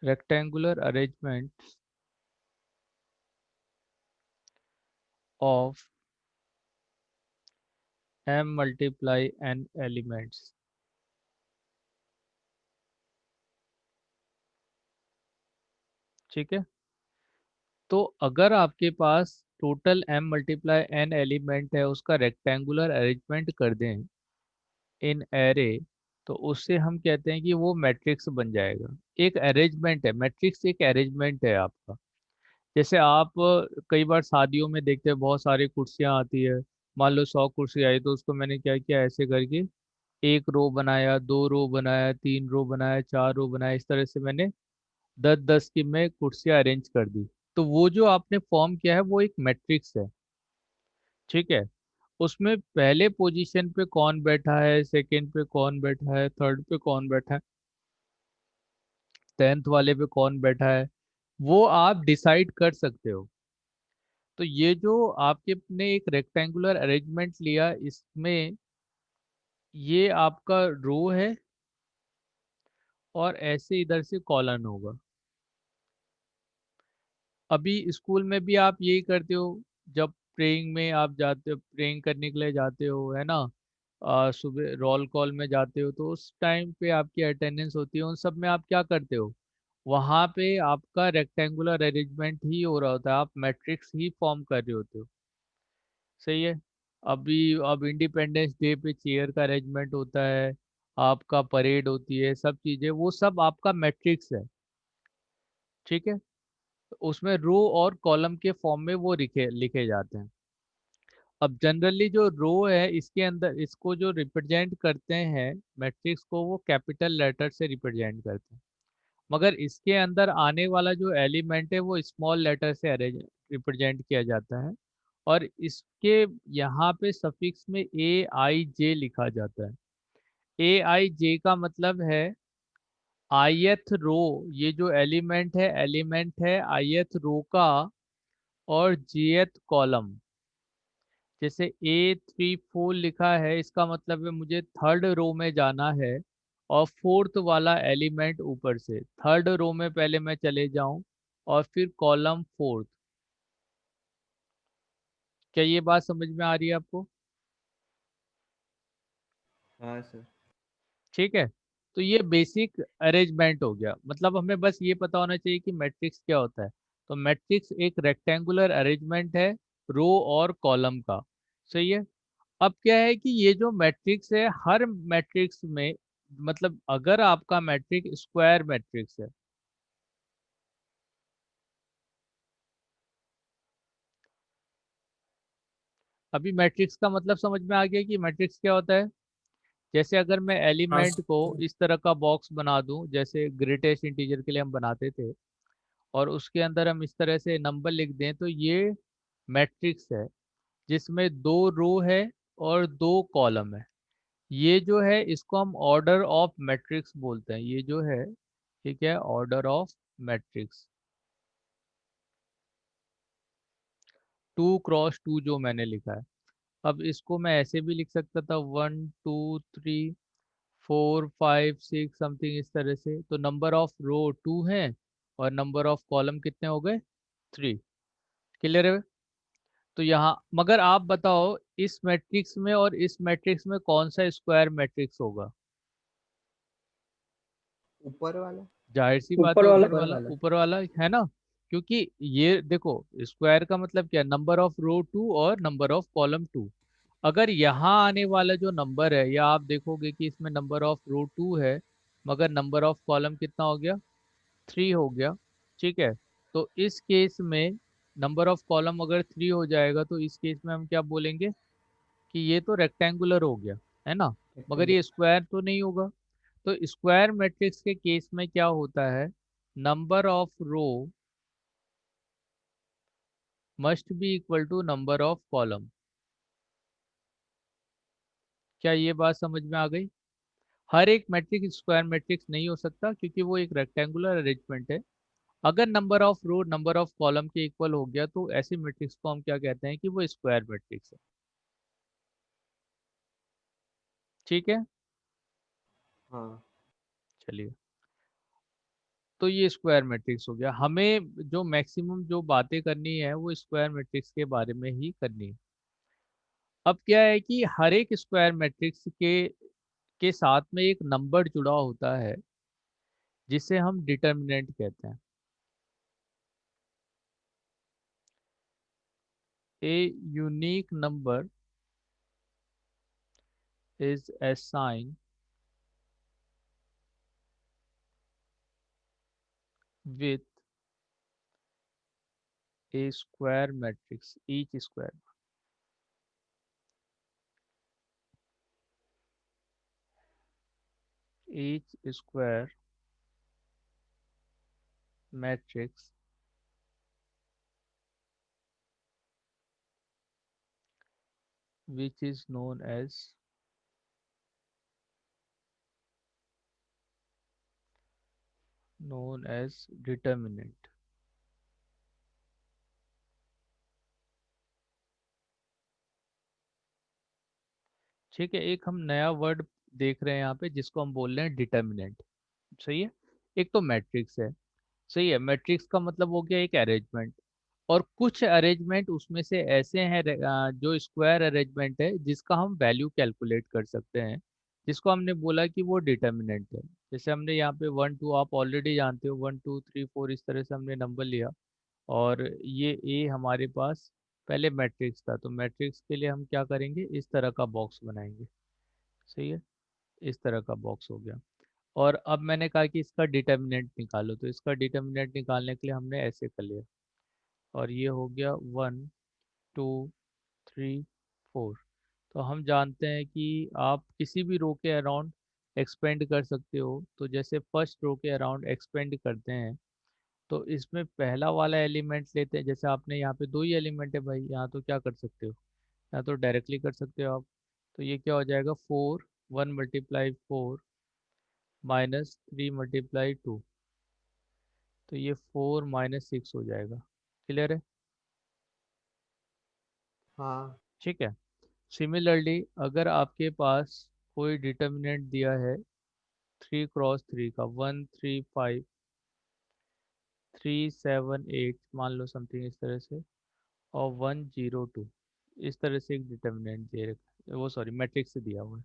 rectangular arrangement of m multiply n elements। ठीक है, तो अगर आपके पास total m multiply n element है, उसका रेक्टेंगुलर अरेंजमेंट कर दें इन एरे, तो उससे हम कहते हैं कि वो मैट्रिक्स बन जाएगा। एक अरेंजमेंट है, मैट्रिक्स एक अरेंजमेंट है आपका। जैसे आप कई बार शादियों में देखते हैं बहुत सारी कुर्सियां आती है। मान लो 100 कुर्सी आई, तो उसको मैंने क्या किया, ऐसे करके एक रो बनाया, दो रो बनाया, तीन रो बनाया, चार रो बनाया, इस तरह से मैंने 10-10 की मैं कुर्सियां अरेंज कर दी। तो वो जो आपने फॉर्म किया है वो एक मैट्रिक्स है। ठीक है, उसमें पहले पोजीशन पे कौन बैठा है, सेकंड पे कौन बैठा है, थर्ड पे कौन बैठा है, 10th वाले पे कौन बैठा है, वो आप डिसाइड कर सकते हो। तो ये जो आपके ने एक रेक्टेंगुलर अरेंजमेंट लिया, इसमें ये आपका रो है और ऐसे इधर से कॉलन होगा। अभी स्कूल में भी आप यही करते हो, जब प्रेइंग में आप जाते हो, प्रेइंग करने के लिए जाते हो, है ना, सुबह रोल कॉल में जाते हो, तो उस टाइम पे आपकी अटेंडेंस होती है, उन सब में आप क्या करते हो, वहां पे आपका रेक्टेंगुलर अरेंजमेंट ही हो रहा होता है, आप मैट्रिक्स ही फॉर्म कर रहे होते हो। सही है। अभी अब इंडिपेंडेंस डे पे चेयर का अरेंजमेंट होता है, आपका परेड होती है, सब चीजें, वो सब आपका मैट्रिक्स है। ठीक है, तो उसमें रो और कॉलम के फॉर्म में वो लिखे लिखे जाते हैं। अब जनरली जो रो है, इसके अंदर इसको जो रिप्रेजेंट करते हैं मैट्रिक्स को, वो कैपिटल लेटर से रिप्रेजेंट करते हैं। मगर इसके अंदर आने वाला जो एलिमेंट है वो स्मॉल लेटर से रिप्रेजेंट किया जाता है। और इसके यहाँ पे सफिक्स में ए आई जे लिखा जाता है। ए आई जे का मतलब है आयथ रो। ये जो एलिमेंट है आयथ रो का, और जेथ कॉलम। जैसे A34 लिखा है, इसका मतलब है मुझे थर्ड रो में जाना है, और फोर्थ वाला एलिमेंट ऊपर से, थर्ड रो में पहले मैं चले जाऊं और फिर कॉलम फोर्थ। क्या ये बात समझ में आ रही है आपको? हाँ सर। ठीक है, तो ये बेसिक अरेंजमेंट हो गया। मतलब हमें बस ये पता होना चाहिए कि मैट्रिक्स क्या होता है। तो मैट्रिक्स एक रेक्टेंगुलर अरेंजमेंट है रो और कॉलम का। सही है। अब क्या है कि ये जो मैट्रिक्स है, हर मैट्रिक्स में, मतलब अगर आपका मैट्रिक्स स्क्वायर मैट्रिक्स है, अभी मैट्रिक्स का मतलब समझ में आ गया कि मैट्रिक्स क्या होता है। जैसे अगर मैं हाँ एलिमेंट को सर। इस तरह का बॉक्स बना दूं, जैसे ग्रेटेस्ट इंटीजर के लिए हम बनाते थे, और उसके अंदर हम इस तरह से नंबर लिख दें, तो ये मैट्रिक्स है जिसमें दो रो है और दो कॉलम है। ये जो है इसको हम ऑर्डर ऑफ मैट्रिक्स बोलते हैं, ये जो है, ठीक है, ऑर्डर ऑफ मैट्रिक्स। 2 क्रॉस 2 जो मैंने लिखा है, अब इसको मैं ऐसे भी लिख सकता था, 1 2 3 4 5 6 समथिंग, इस तरह से। तो नंबर ऑफ रो 2 है और नंबर ऑफ कॉलम कितने हो गए, 3। क्लियर है? तो यहाँ मगर आप बताओ, इस मैट्रिक्स में और इस मैट्रिक्स में कौन सा स्क्वायर मैट्रिक्स होगा? ऊपर वाला। जाहिर सी बात ऊपर है वाला। ऊपर वाला, ऊपर वाला है ना। क्योंकि ये देखो, स्क्वायर का मतलब क्या, नंबर ऑफ रो 2 और नंबर ऑफ कॉलम 2। अगर यहाँ आने वाला जो नंबर है, या आप देखोगे कि इसमें नंबर ऑफ रो 2 है मगर नंबर ऑफ कॉलम कितना हो गया, 3 हो गया। ठीक है, तो इस केस में नंबर ऑफ कॉलम अगर 3 हो जाएगा, तो इस केस में हम क्या बोलेंगे कि ये तो रेक्टेंगुलर हो गया, है ना, मगर रेक्टेंगल। ये स्क्वायर तो नहीं होगा। तो स्क्वायर मैट्रिक्स के केस में क्या होता है, number of row must be equal to number of column. क्या ये बात समझ में आ गई? हर एक मैट्रिक्स स्क्वायर मैट्रिक्स नहीं हो सकता, क्योंकि वो एक रेक्टेंगुलर अरेंजमेंट है। अगर number of row number of column के इक्वल हो गया, तो ऐसे मैट्रिक्स को हम क्या कहते हैं कि वो स्क्वायर मैट्रिक्स है। ठीक है, हाँ। चलिए। तो ये स्क्वायर मैट्रिक्स हो गया। हमें जो मैक्सिमम जो बातें करनी है वो स्क्वायर मैट्रिक्स के बारे में ही करनी है। अब क्या है कि हर एक स्क्वायर मैट्रिक्स के साथ में एक नंबर जुड़ा होता है जिसे हम डिटर्मिनेंट कहते हैं। A unique number is assigned with a square matrix, each square matrix which is known as determinant। ठीक है, एक हम नया वर्ड देख रहे हैं यहाँ पे जिसको हम बोल रहे हैं डिटर्मिनेंट। सही है। एक तो मैट्रिक्स है। सही है, मैट्रिक्स का मतलब हो गया एक अरेंजमेंट। और कुछ अरेंजमेंट उसमें से ऐसे हैं जो स्क्वायर अरेंजमेंट है जिसका हम वैल्यू कैलकुलेट कर सकते हैं, जिसको हमने बोला कि वो डिटर्मिनेंट है। जैसे हमने यहाँ पे 1 2 आप ऑलरेडी जानते हो, 1 2 3 4 इस तरह से हमने नंबर लिया। और ये ए हमारे पास पहले मैट्रिक्स था, तो मैट्रिक्स के लिए हम क्या करेंगे, इस तरह का बॉक्स बनाएंगे। सही है, इस तरह का बॉक्स हो गया। और अब मैंने कहा कि इसका डिटर्मिनेंट निकालो, तो इसका डिटर्मिनेंट निकालने के लिए हमने ऐसे कर लिया। और ये हो गया 1 2 3 4। तो हम जानते हैं कि आप किसी भी रो के अराउंड एक्सपेंड कर सकते हो। तो जैसे फर्स्ट रो के अराउंड एक्सपेंड करते हैं, तो इसमें पहला वाला एलिमेंट लेते हैं। जैसे आपने यहाँ पे दो ही एलिमेंट है भाई, यहाँ तो क्या कर सकते हो, यहाँ तो डायरेक्टली कर सकते हो आप। तो ये क्या हो जाएगा, 4 1 × 4 -3 × 2। तो ये 4 - 6 हो जाएगा। क्लियर है। हाँ ठीक है। सिमिलरली अगर आपके पास कोई डिटर्मिनेंट दिया है 3 × 3 का, 1 3 5 3 7 8 मान लो समथिंग इस तरह से, और 1 0 2 इस तरह से एक डिटर्मिनेंट दे रखा, वो सॉरी मैट्रिक्स से दिया हुआ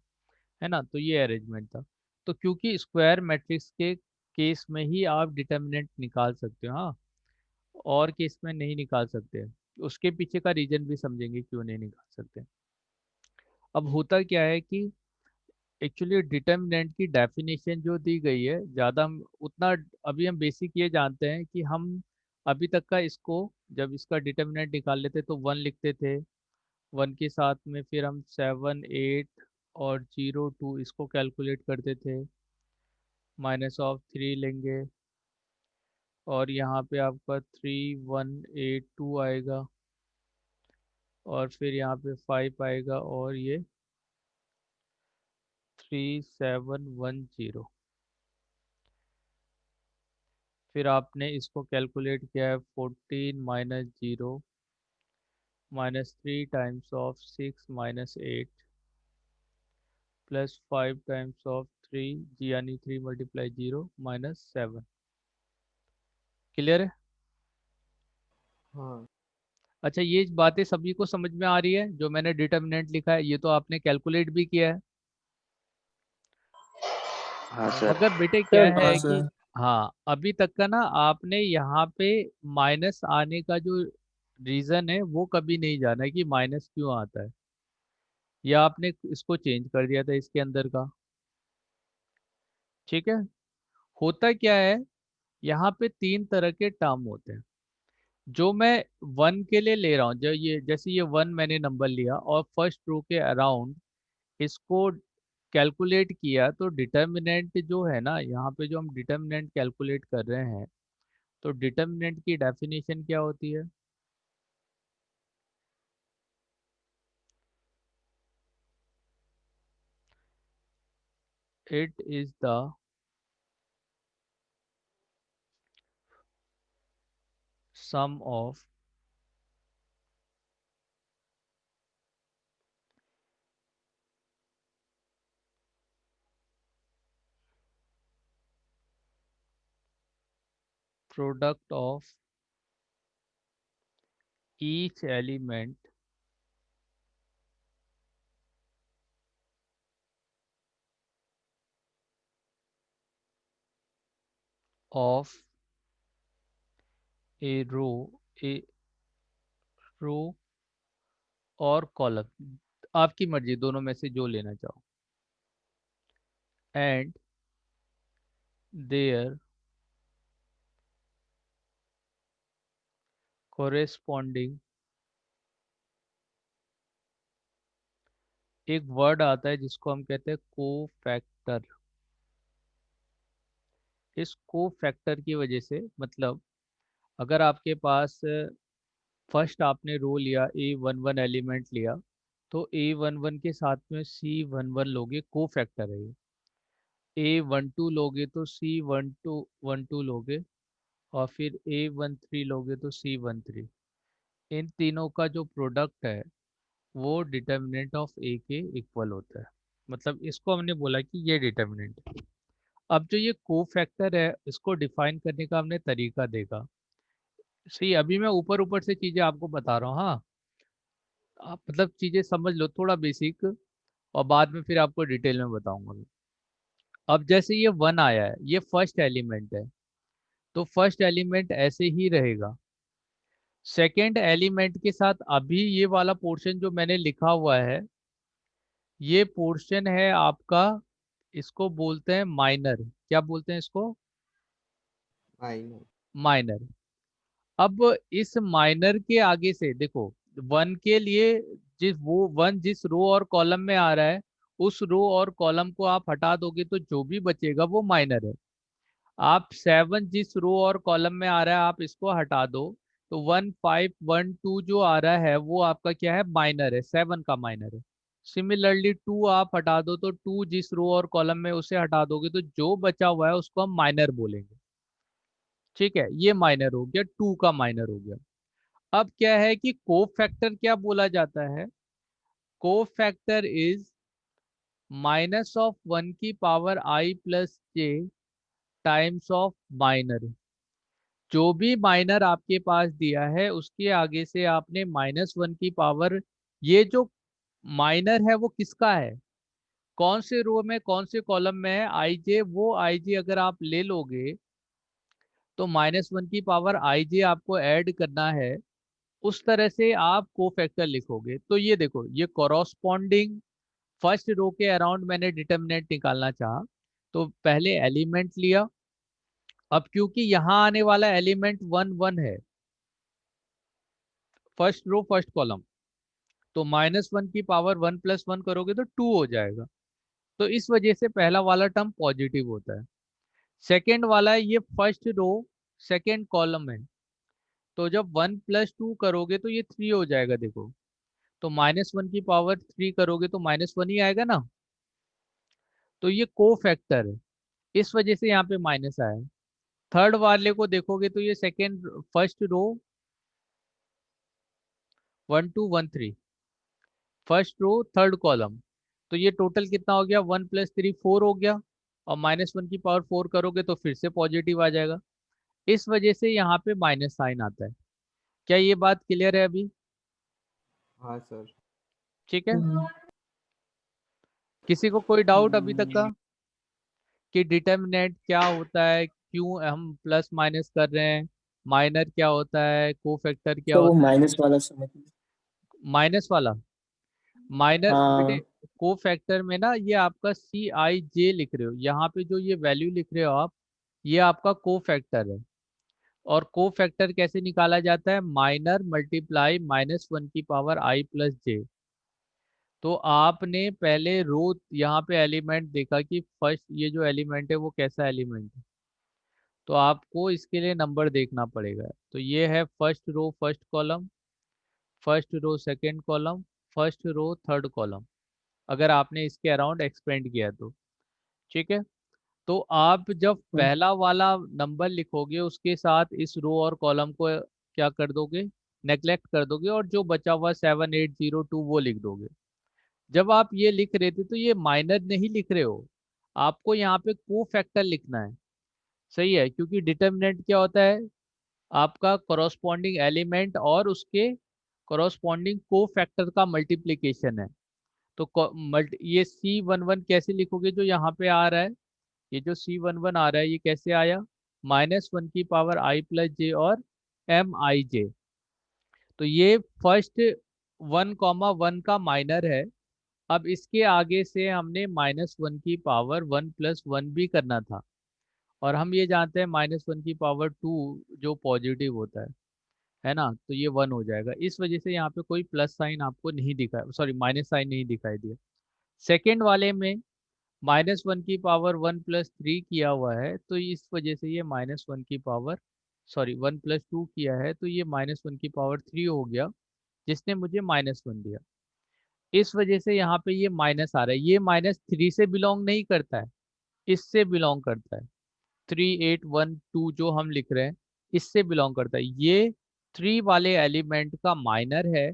है ना। तो ये अरेंजमेंट था। तो क्योंकि स्क्वायर मैट्रिक्स के केस में ही आप डिटर्मिनेंट निकाल सकते हो, हाँ, और केस में नहीं निकाल सकते। उसके पीछे का रीजन भी समझेंगे क्यों नहीं निकाल सकते। अब होता क्या है कि एक्चुअली डिटर्मिनेंट की डेफिनेशन जो दी गई है, ज़्यादा हम उतना, अभी हम बेसिक ये जानते हैं कि हम अभी तक का इसको, जब इसका डिटर्मिनेंट निकाल लेते तो 1 लिखते थे। 1 के साथ में फिर हम 7 8 और 0 2 इसको कैलकुलेट करते थे, -3 लेंगे। और यहाँ पे आपका 3 1 8 2 आएगा। और फिर यहाँ पे 5 आएगा, और ये 3710। फिर आपने इसको कैलकुलेट किया है, 14 - 0 -3 × 6 - 8 +5 × 3 यानी 3 × 0 - 7। क्लियर है। हाँ अच्छा, ये बातें सभी को समझ में आ रही है, जो मैंने डिटर्मिनेंट लिखा है ये तो आपने कैलकुलेट भी किया है। हाँ हाँ सर। मगर बेटे क्या सर है हाँ कि, सर। हाँ, अभी तक का ना आपने यहाँ पे माइनस आने का जो रीजन है वो कभी नहीं जाना है कि माइनस क्यों आता है, या आपने इसको चेंज कर दिया था इसके अंदर का। ठीक है। होता क्या है, यहाँ पे तीन तरह के टर्म होते हैं जो मैं 1 के लिए ले रहा हूँ। जो ये, जैसे ये 1 मैंने नंबर लिया और फर्स्ट रो के अराउंड इसको कैलकुलेट किया, तो डिटर्मिनेंट जो है ना, यहाँ पे जो हम डिटर्मिनेंट कैलकुलेट कर रहे हैं, तो डिटर्मिनेंट की डेफिनेशन क्या होती है। It is the sum of product of each element of a row, a row और कॉलम, आपकी मर्जी दोनों में से जो लेना चाहो, एंड देयर कोरेस्पॉन्डिंग, एक वर्ड आता है जिसको हम कहते हैं कोफैक्टर। इस कोफैक्टर की वजह से मतलब अगर आपके पास फर्स्ट आपने रो लिया, A11 एलिमेंट लिया, तो A11 के साथ में C11 लोगे, कोफैक्टर है ये। A12 लोगे तो C12 लोगे, और फिर A13 लोगे तो C13। इन तीनों का जो प्रोडक्ट है वो डिटर्मिनेंट ऑफ ए के इक्वल होता है। मतलब इसको हमने बोला कि ये डिटर्मिनेंट है। अब जो ये कोफैक्टर है इसको डिफाइन करने का हमने तरीका देखा। सही, अभी मैं ऊपर ऊपर से चीजें आपको बता रहा हूँ। हाँ, आप मतलब चीजें समझ लो थोड़ा बेसिक, और बाद में फिर आपको डिटेल में बताऊंगा मैं। अब जैसे ये वन आया है, ये फर्स्ट एलिमेंट है, तो फर्स्ट एलिमेंट ऐसे ही रहेगा। सेकंड एलिमेंट के साथ अभी ये वाला पोर्शन जो मैंने लिखा हुआ है, ये पोर्शन है आपका, इसको बोलते हैं माइनर। क्या बोलते हैं इसको? माइनर। माइनर। अब इस माइनर के आगे से देखो, वन के लिए जिस वो वन जिस रो और कॉलम में आ रहा है, उस रो और कॉलम को आप हटा दोगे तो जो भी बचेगा वो माइनर है। आप सेवन जिस रो और कॉलम में आ रहा है आप इसको हटा दो, तो 1512 जो आ रहा है वो आपका क्या है? माइनर है, सेवन का माइनर है। सिमिलरली टू आप हटा दो तो टू जिस रो और कॉलम में उसे हटा दोगे तो जो बचा हुआ है उसको हम माइनर बोलेंगे। ठीक है, ये माइनर हो गया, टू का माइनर हो गया। अब क्या है कि कोफैक्टर क्या बोला जाता है? Cofactor is minus of one की power i plus j times of minor. जो भी माइनर आपके पास दिया है उसके आगे से आपने माइनस वन की पावर, ये जो माइनर है वो किसका है, कौन से रो में कौन से कॉलम में है, आई जे, वो आई जे अगर आप ले लोगे तो माइनस वन की पावर आई जे आपको ऐड करना है। उस तरह से आप कोफैक्टर लिखोगे। तो ये देखो, ये कॉरस्पॉन्डिंग फर्स्ट रो के अराउंड मैंने डिटर्मिनेंट निकालना चाहा, तो पहले एलिमेंट लिया। अब क्योंकि यहाँ आने वाला एलिमेंट वन वन है, फर्स्ट रो फर्स्ट कॉलम, तो माइनस वन की पावर वन प्लस वन करोगे तो टू हो जाएगा। तो इस वजह से पहला वाला टर्म पॉजिटिव होता है। सेकेंड वाला है, ये फर्स्ट रो सेकेंड कॉलम है, तो जब वन प्लस टू करोगे तो ये थ्री हो जाएगा। देखो, तो माइनस वन की पावर थ्री करोगे तो माइनस वन ही आएगा ना। तो ये को फैक्टर है, इस वजह से यहाँ पे माइनस आया है। थर्ड वाले को देखोगे तो ये second first row one two one three, first row third column, तो ये टोटल कितना हो गया? वन प्लस थ्री फोर हो गया, और माइनस वन की पावर फोर करोगे तो फिर से पॉजिटिव आ जाएगा। इस वजह से यहाँ पे माइनस साइन आता है। क्या ये बात क्लियर है अभी? हाँ सर। ठीक है, किसी को कोई डाउट अभी तक का कि डिटर्मिनेंट क्या होता है, क्यों हम प्लस माइनस कर रहे हैं, माइनर क्या होता है, कोफैक्टर क्या तो वो होता है? माइनस वाला समझ लीजिए। माइनस वाला, माइनर बेटे, हाँ। कोफैक्टर में ना ये आपका सी आई जे लिख रहे हो, यहाँ पे जो ये वैल्यू लिख रहे हो आप, ये आपका कोफैक्टर है। और कोफैक्टर कैसे निकाला जाता है? माइनर मल्टीप्लाई माइनस वन की पावर आई प्लस जे। तो आपने पहले रो यहाँ पे एलिमेंट देखा कि फर्स्ट ये जो एलिमेंट है वो कैसा एलिमेंट है, तो आपको इसके लिए नंबर देखना पड़ेगा। तो ये है first row first column, first row second column, first row third column, अगर आपने इसके अराउंड एक्सपेंड किया तो। ठीक है, तो आप जब पहला वाला नंबर लिखोगे उसके साथ इस रो और कॉलम को क्या कर दोगे? नेग्लेक्ट कर दोगे, और जो बचा हुआ 7802 वो लिख दोगे। जब आप ये लिख रहे थे तो ये माइनर नहीं लिख रहे हो, आपको यहाँ पे को फैक्टर लिखना है। सही है, क्योंकि डिटर्मिनेंट क्या होता है, आपका कॉरस्पॉन्डिंग एलिमेंट और उसके कॉरस्पॉन्डिंग को फैक्टर का मल्टीप्लिकेशन है। तो ये C11 कैसे लिखोगे, जो यहाँ पे आ रहा है, ये जो C11 आ रहा है ये कैसे आया, -1 की पावर i प्लस जे और MIJ। तो ये फर्स्ट 1,1 का माइनर है। अब इसके आगे से हमने -1 की पावर 1+1 भी करना था, और हम ये जानते हैं -1 की पावर 2 जो पॉजिटिव होता है ना, तो ये 1 हो जाएगा। इस वजह से यहाँ पे कोई प्लस साइन आपको नहीं दिखा, सॉरी माइनस साइन नहीं दिखाई दिया। सेकेंड वाले में -1 की पावर 1+3 किया हुआ है, तो इस वजह से ये -1 की पावर, सॉरी 1+2 किया है, तो ये -1 की पावर 3 हो गया, जिसने मुझे -1 दिया। इस वजह से यहाँ पे ये माइनस आ रहा है, ये -3 से बिलोंग नहीं करता है, इससे बिलोंग करता है। 3812 जो हम लिख रहे हैं, इससे बिलोंग करता है। ये 3 वाले एलिमेंट का माइनर है,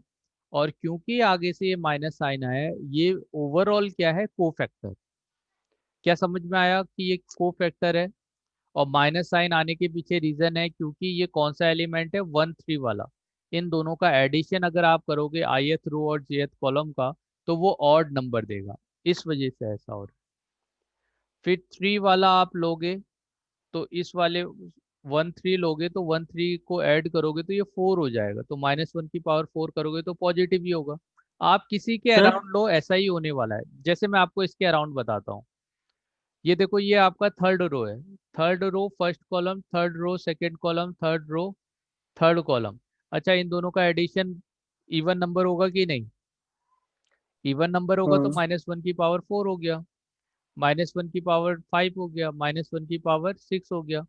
और क्योंकि आगे से ये माइनस साइन आया है, ये ओवरऑल क्या है, कोफैक्टर। क्या समझ में आया कि ये कोफैक्टर है? और माइनस साइन आने के पीछे रीजन है, क्योंकि ये कौन सा एलिमेंट है, 1 3 वाला। इन दोनों का एडिशन अगर आप करोगे ith रो और jth कॉलम का, तो वो ऑड नंबर देगा, इस वजह से ऐसा हो रहा है। फिर 3 वाला आप लोगे, तो इस वाले 1 3 लोगे, तो 1 3 को ऐड करोगे तो ये 4 हो जाएगा, तो -1 की पावर 4 करोगे तो पॉजिटिव ही होगा। आप किसी के सर अराउंड लो, ऐसा ही होने वाला है। जैसे मैं आपको इसके अराउंड बताता हूँ, ये देखो ये आपका थर्ड रो है, third row first column, third row second column, third row third column. अच्छा, इन दोनों का एडिशन इवन नंबर होगा कि नहीं? इवन नंबर होगा तो हाँ -1 की पावर 4 हो गया, -1 की पावर 5 हो गया, -1 की पावर 6 हो गया।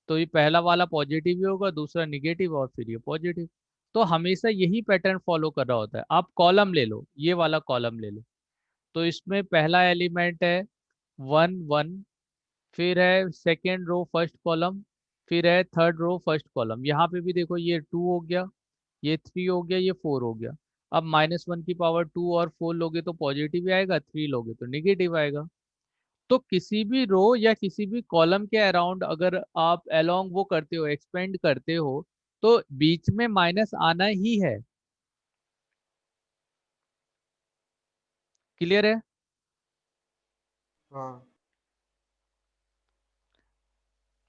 तो ये पहला वाला पॉजिटिव ही होगा, दूसरा निगेटिव, और फिर ये पॉजिटिव। तो हमेशा यही पैटर्न फॉलो कर रहा होता है। आप कॉलम ले लो, ये वाला कॉलम ले लो, तो इसमें पहला एलिमेंट है 1 1, फिर है सेकेंड रो फर्स्ट कॉलम, फिर है थर्ड रो फर्स्ट कॉलम। यहाँ पे भी देखो ये 2 हो गया, ये 3 हो गया, ये 4 हो गया। अब -1 की पावर 2 और 4 लोगे तो पॉजिटिव ही आएगा, 3 लोगे तो निगेटिव आएगा। तो किसी भी रो या किसी भी कॉलम के अराउंड अगर आप अलोंग वो करते हो, एक्सपेंड करते हो, तो बीच में माइनस आना ही है। क्लियर है? हाँ।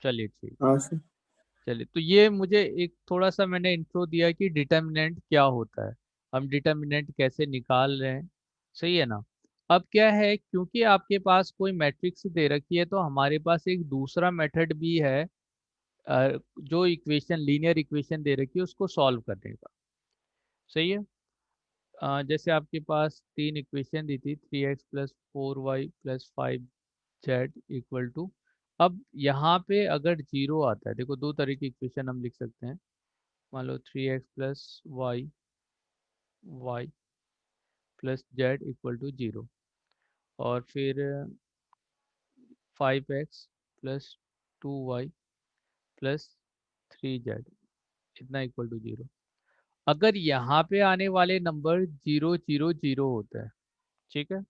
चलिए ठीक। हाँ सर। चलिए, तो ये मुझे एक थोड़ा सा मैंने इंट्रो दिया कि डिटर्मिनेंट क्या होता है, हम डिटर्मिनेंट कैसे निकाल रहे हैं। सही है ना? अब क्या है, क्योंकि आपके पास कोई मैट्रिक्स दे रखी है, तो हमारे पास एक दूसरा मेथड भी है, जो इक्वेशन, लीनियर इक्वेशन दे रखी है उसको सॉल्व करने का। सही है? जैसे आपके पास 3 इक्वेशन दी थी, 3x + 4y + 5z = अब यहाँ पे अगर जीरो आता है, देखो दो तरह की इक्वेशन हम लिख सकते हैं। मान लो 3x + y y + z = 0, और फिर 5x + 2y + 3z इतना =0। अगर यहाँ पे आने वाले नंबर 0 0 0 होता है, ठीक है,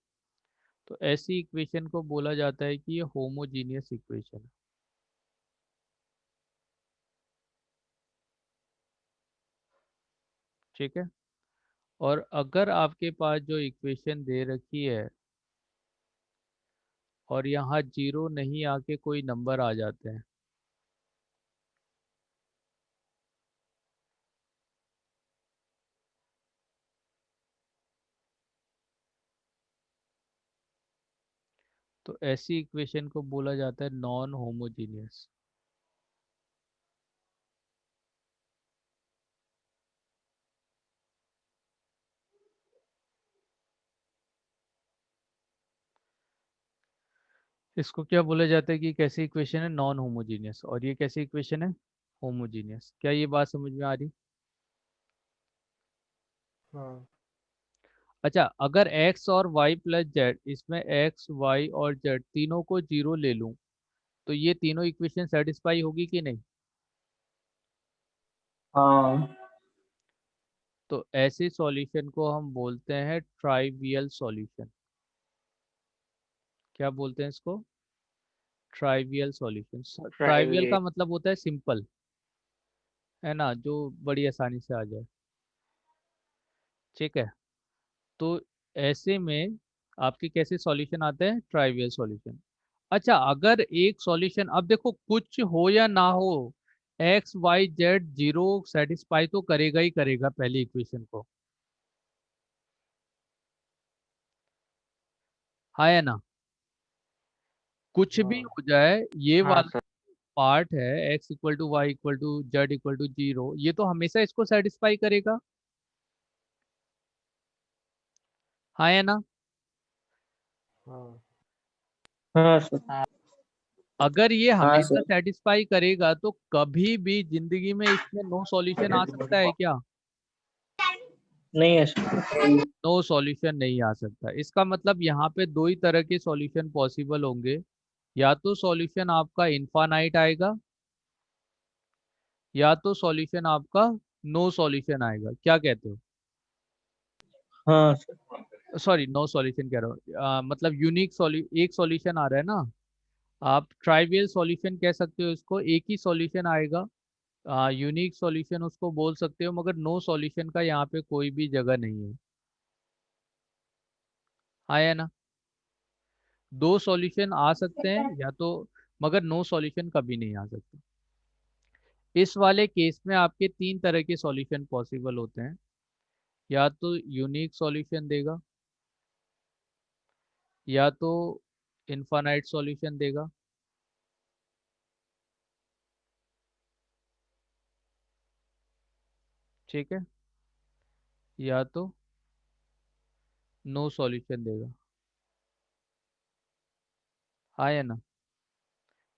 तो ऐसी इक्वेशन को बोला जाता है कि ये होमोजीनियस इक्वेशन है। ठीक है, और अगर आपके पास जो इक्वेशन दे रखी है और यहाँ जीरो नहीं आके कोई नंबर आ जाते हैं, तो ऐसी इक्वेशन को बोला जाता है नॉन होमोजीनियस। इसको क्या बोला जाता है कि कैसी इक्वेशन है, नॉन होमोजीनियस, और ये कैसी इक्वेशन है, होमोजीनियस। क्या ये बात समझ में आ रही? हाँ। अच्छा, अगर x और y + z, इसमें x y और z तीनों को जीरो ले लूं, तो ये तीनों इक्वेशन सेटिस्फाई होगी कि नहीं? हाँ तो ऐसे सॉल्यूशन को हम बोलते हैं ट्राइवियल सॉल्यूशन। क्या बोलते हैं इसको? Trivial solution. Trivial trivial. का मतलब होता है सिंपल, है ना, जो बड़ी आसानी से आ जाए। ठीक है, तो ऐसे में आपके कैसे सॉल्यूशन आते हैं, ट्राइवियल सॉल्यूशन। अच्छा, अगर एक सॉल्यूशन, अब देखो कुछ हो या ना हो, x y z zero satisfy तो करेगा ही करेगा पहली इक्वेशन को, हाँ या ना। कुछ भी हाँ हो जाए, ये हाँ वाला सर। पार्ट है x equal to y equal to z equal to zero, ये तो हमेशा इसको सेटिस्फाई करेगा, हाँ या ना। हाँ हाँ सर। अगर ये हाँ हमेशा सर। सेटिस्फाई करेगा तो कभी भी जिंदगी में इसमें नो सॉल्यूशन आ सकता है क्या? नहीं है सर। नो सॉल्यूशन नहीं आ सकता। इसका मतलब यहाँ पे दो ही तरह के सॉल्यूशन पॉसिबल होंगे, या तो सॉल्यूशन आपका इनफानाइट आएगा, या तो सॉल्यूशन आपका नो सॉल्यूशन आएगा। क्या कहते हो? हाँ सर। सॉरी, नो सॉल्यूशन कह रहा हूँ, मतलब यूनिक एक सॉल्यूशन आ रहा है ना। आप ट्राइवियल सॉल्यूशन कह सकते हो इसको, एक ही सॉल्यूशन आएगा। यूनिक सॉल्यूशन उसको बोल सकते हो, मगर नो सॉल्यूशन का यहाँ पे कोई भी जगह नहीं है, आया ना। दो सॉल्यूशन आ सकते हैं या तो, मगर नो सॉल्यूशन कभी नहीं आ सकता। इस वाले केस में आपके तीन तरह के सॉल्यूशन पॉसिबल होते हैं, या तो यूनिक सॉल्यूशन देगा, या तो इनफाइनाइट सॉल्यूशन देगा, ठीक है, या तो नो सॉल्यूशन देगा, हाँ या ना।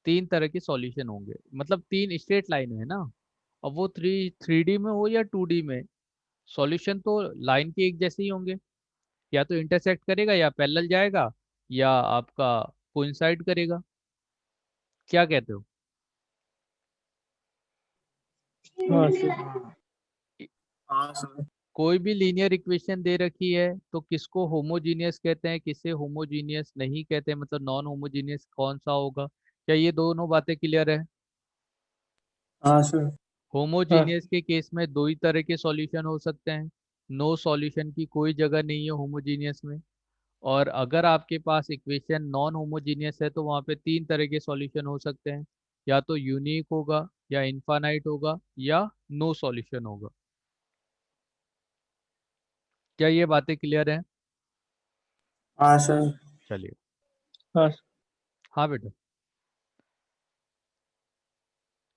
तीन तरह के सॉल्यूशन होंगे, मतलब तीन स्ट्रेट लाइन है ना। अब वो थ्री डी में हो या टू डी में, सॉल्यूशन तो लाइन के एक जैसे ही होंगे, या तो इंटरसेक्ट करेगा, या पैरेलल जाएगा, या आपका कोइंसाइड करेगा। क्या कहते हो? हाँ सर। इ- हाँ सर। कोई भी लीनियर इक्वेशन दे रखी है तो किसको होमोजीनियस कहते हैं, किसे होमोजीनियस नहीं कहते हैं, मतलब नॉन होमोजीनियस कौन सा होगा। क्या ये दोनों बातें क्लियर है? हाँ सर। हाँ। होमोजीनियस के केस में दो ही तरह के सॉल्यूशन हो सकते हैं, नो सॉल्यूशन की कोई जगह नहीं है होमोजीनियस में। और अगर आपके पास इक्वेशन नॉन होमोजीनियस है तो वहाँ पे तीन तरह के सॉल्यूशन हो सकते हैं, या तो यूनिक होगा, या इनफाइनाइट होगा, या नो सॉल्यूशन होगा। क्या ये बातें क्लियर हैं? हाँ सर। चलिए। हाँ सर। हाँ बेटा।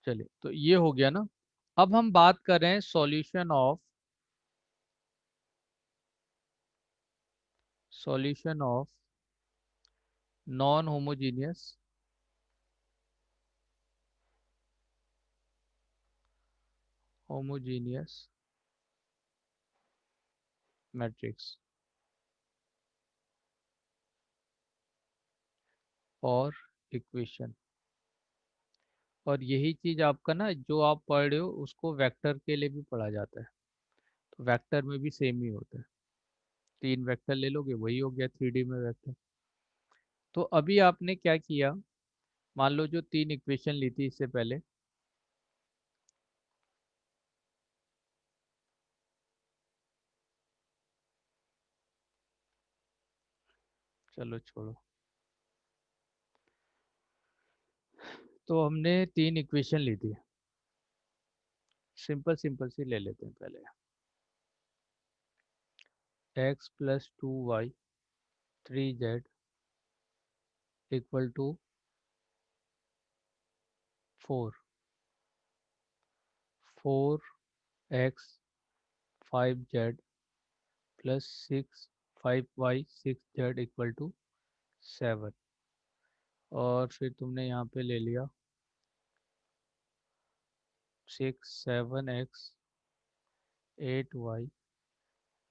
चलिए, तो ये हो गया ना। अब हम बात कर रहे हैं solution of non homogeneous matrix और इक्वेशन। और यही चीज आपका ना, जो आप पढ़ रहे हो उसको वेक्टर के लिए भी पढ़ा जाता है, तो वेक्टर में भी सेम ही होता है। तीन वेक्टर ले लोगे, वही हो गया थ्री डी में वेक्टर। तो अभी आपने क्या किया, मान लो जो तीन इक्वेशन ली थी इससे पहले, चलो छोड़ो, तो हमने तीन इक्वेशन ली थी, सिंपल सिंपल सी ले लेते हैं पहले। X plus two y three z equal to four, four x five z plus six five y six z equal to seven. और फिर तुमने यहाँ पे ले लिया six seven x eight y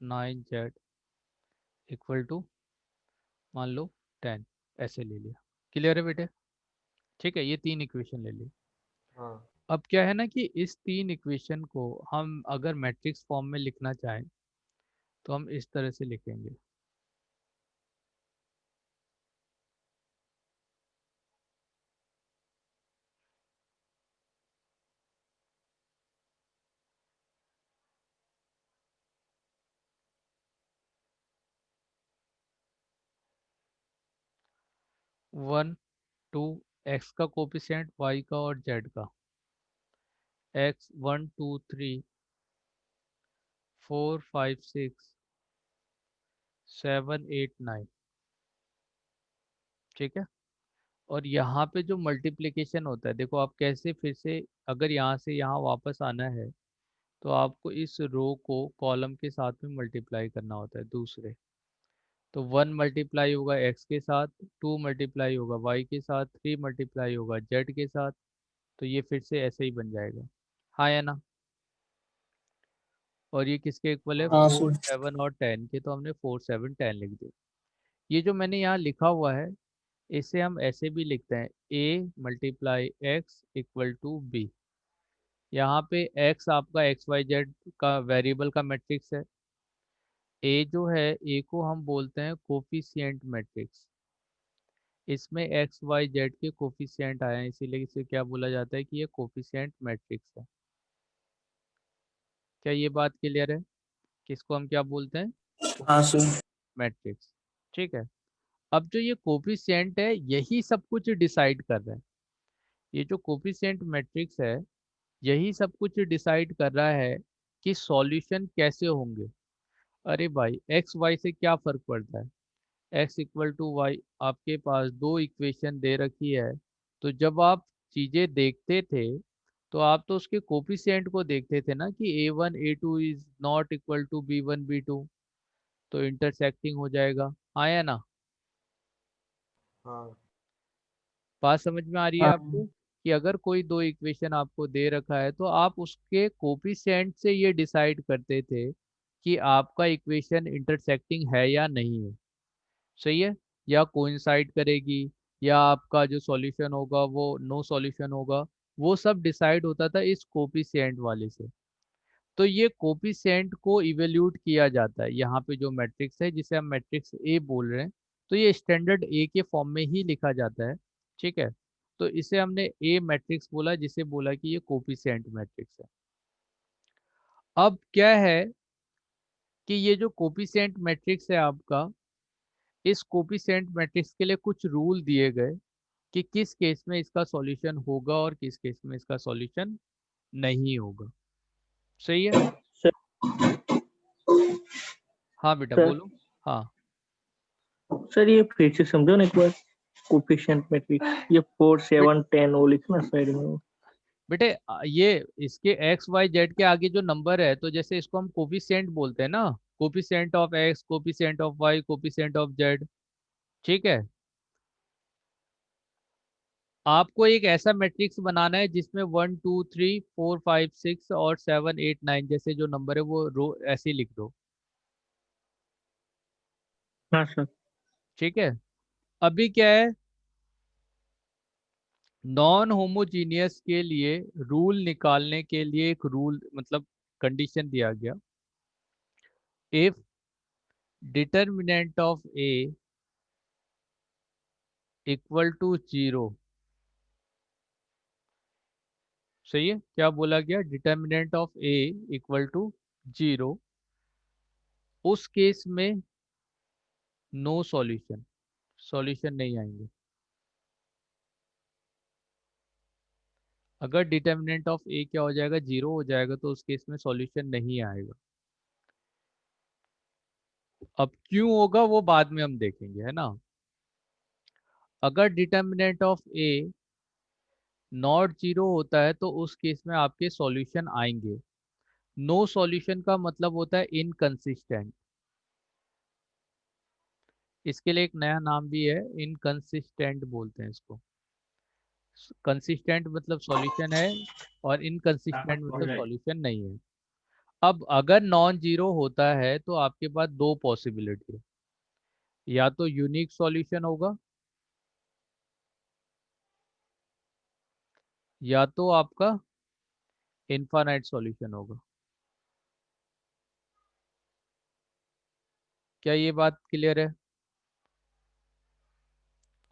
nine z equal to मान लो ten, ऐसे ले लिया। क्लियर है बेटे? ठीक है, ये तीन इक्वेशन ले ली। हाँ अब क्या है ना कि इस तीन इक्वेशन को हम अगर मैट्रिक्स फॉर्म में लिखना चाहें तो हम इस तरह से लिखेंगे। 1 2 x का कोफिशिएंट, y का और z का। x 1 2 3 4 5 6 7 8 9। ठीक है। और यहाँ पे जो मल्टीप्लिकेशन होता है, देखो आप कैसे फिर से, अगर यहाँ से यहाँ वापस आना है तो आपको इस रो को कॉलम के साथ में मल्टीप्लाई करना होता है दूसरे। तो 1 मल्टीप्लाई होगा x के साथ, 2 मल्टीप्लाई होगा y के साथ, 3 मल्टीप्लाई होगा z के साथ। तो ये फिर से ऐसे ही बन जाएगा। हाँ या ना? और ये किसके इक्वल है? हाँ 4 सर। 7 और 10 के, तो हमने 4 7 10 लिख दिया। ये जो मैंने यहाँ लिखा हुआ है, इसे हम ऐसे भी लिखते हैं, a multiply x equal to b. यहाँ पे x आपका एक्स वाई जेड का वेरिएबल का मैट्रिक्स है। a जो है, a को हम बोलते हैं कोफिशिएंट मैट्रिक्स। इसमें एक्स वाई जेड के कोफिशिएंट आए हैं, इसीलिए इसे क्या बोला जाता है कि ये कोफिशिएंट मैट्रिक्स है। क्या ये बात क्लियर है? किसको हम क्या बोलते हैं? हाँ सर। मैट्रिक्स। ठीक है। अब जो ये कोफिशिएंट है, यही सब कुछ डिसाइड कर रहा है। ये जो कोफिशिएंट मैट्रिक्स है, यही सब कुछ डिसाइड कर रहा है कि सॉल्यूशन कैसे होंगे। अरे भाई, एक्स वाई से क्या फर्क पड़ता है? एक्स इक्वल टू वाई, आपके पास दो इक्वेशन दे रखी है। तो जब आप चीजें देखते थे, तो आप तो उसके कोफिशिएंट को देखते थे ना, कि a1 a2 is not equal to b1 b2। तो इंटरसेक्टिंग हो जाएगा। हाँ या ना? हाँ बात समझ में आ रही है हाँ आपको? कि अगर कोई दो इक्वेशन आपको दे रखा है, तो आप उसके कोफिशिएंट से ये डिसाइड करते थे कि आपका इक्वेशन इंटरसेक्टिंग है या नहीं है। सही है? या कोइंसाइड करेगी, या आपका जो सॉल्यूशन होगा वो नो सॉल्यूशन होगा। वो सब डिसाइड होता था इस कोफिशिएंट वाले से। तो ये कोफिशिएंट को इवेल्यूट किया जाता है। यहाँ पे जो मैट्रिक्स है, जिसे हम मैट्रिक्स ए बोल रहे हैं, तो ये स्टैंडर्ड ए के फॉर्म में ही लिखा जाता है। ठीक है। तो इसे हमने ए मैट्रिक्स बोला, जिसे बोला कि ये कोफिशिएंट मैट्रिक्स है। अब क्या है कि ये जो कोफिशिएंट मैट्रिक्स है आपका, इस कोफिशिएंट मैट्रिक्स के लिए कुछ रूल दिए गए कि किस केस में इसका सॉल्यूशन होगा और किस केस में इसका सॉल्यूशन नहीं होगा। सही है? सर। हाँ बेटा सर बोलो। हाँ सर ये फिर से समझो ना एक बार, कोफिशिएंट मैट्रिक्स ये 4 7 10 वो लिखना साइड में। बेटे, ये इसके एक्स वाई जेड के आगे जो नंबर है, तो जैसे इसको हम कोफिशिएंट बोलते हैं ना, coefficient of x, coefficient of y, coefficient of z. ठीक है। आपको एक ऐसा मैट्रिक्स बनाना है जिसमें 1 2 3 4 5 6 और 7 8 9 जैसे जो नंबर है वो रो ऐसे ही लिख दो। हाँ सर। ठीक है। अभी क्या है, नॉन होमोजीनियस के लिए रूल निकालने के लिए एक रूल, मतलब कंडीशन दिया गया। If determinant of A equal to 0। सही है? क्या बोला गया? Determinant of A equal to 0। उस केस में नो सॉल्यूशन, सॉल्यूशन नहीं आएंगे। अगर डिटर्मिनेंट ऑफ ए क्या हो जाएगा? 0 हो जाएगा, तो उस केस में सॉल्यूशन नहीं आएगा। अब क्यों होगा वो बाद में हम देखेंगे, है ना। अगर डिटर्मिनेंट ऑफ ए नॉट 0 होता है, तो उस केस में आपके सॉल्यूशन आएंगे। नो सॉल्यूशन का मतलब होता है इनकंसिस्टेंट। इसके लिए एक नया नाम भी है, इनकंसिस्टेंट बोलते हैं इसको। कंसिस्टेंट मतलब सॉल्यूशन है, और इनकंसिस्टेंट मतलब सॉल्यूशन नहीं है। अब अगर नॉन जीरो होता है, तो आपके पास दो पॉसिबिलिटी है। या तो यूनिक सॉल्यूशन होगा, या तो आपका इनफाइनाइट सॉल्यूशन होगा। क्या ये बात क्लियर है?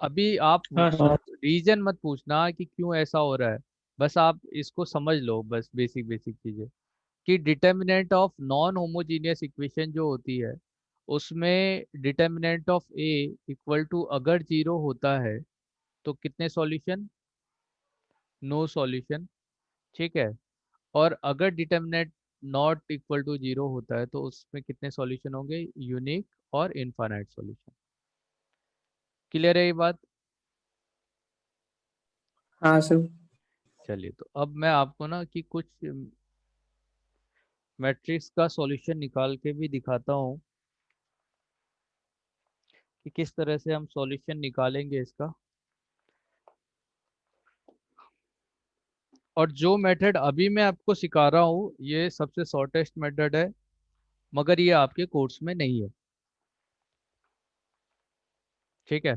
अभी आप हाँ सर। रीजन मत पूछना कि क्यों ऐसा हो रहा है। बस आप इसको समझ लो, बस बेसिक बेसिक चीजें। कि determinant of non homogeneous equation जो होती है, उसमें determinant of A equal to अगर 0 होता है, तो कितने सॉल्यूशन? No solution. ठीक है। और अगर determinant not equal to zero होता है तो उसमें कितने सॉल्यूशन होंगे? यूनिक और इनफाइनाइट सॉल्यूशन। क्लियर है ये बात? हाँ सर। चलिए, तो अब मैं आपको ना कि कुछ मैट्रिक्स का सॉल्यूशन निकाल के भी दिखाता हूँ कि किस तरह से हम सॉल्यूशन निकालेंगे इसका। और जो मेथड अभी मैं आपको सिखा रहा हूँ ये सबसे शॉर्टेस्ट मेथड है, मगर ये आपके कोर्स में नहीं है। ठीक है।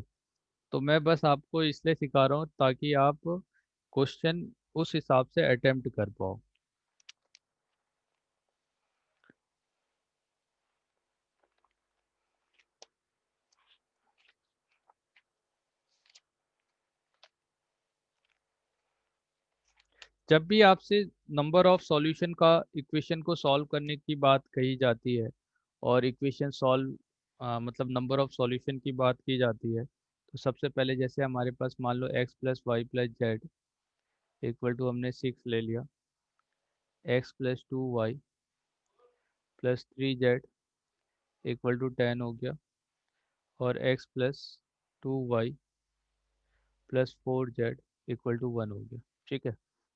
तो मैं बस आपको इसलिए सिखा रहा हूँ ताकि आप क्वेश्चन उस हिसाब से अटेम्प्ट कर पाओ। जब भी आपसे नंबर ऑफ सॉल्यूशन का इक्वेशन को सॉल्व करने की बात कही जाती है और इक्वेशन सॉल्व मतलब नंबर ऑफ सॉल्यूशन की बात की जाती है, तो सबसे पहले जैसे हमारे पास मान लो x plus y plus z equal to हमने 6 ले लिया, x plus 2y plus 3z equal to 10 हो गया, और x plus 2y plus 4z equal to 1 हो गया। ठीक है।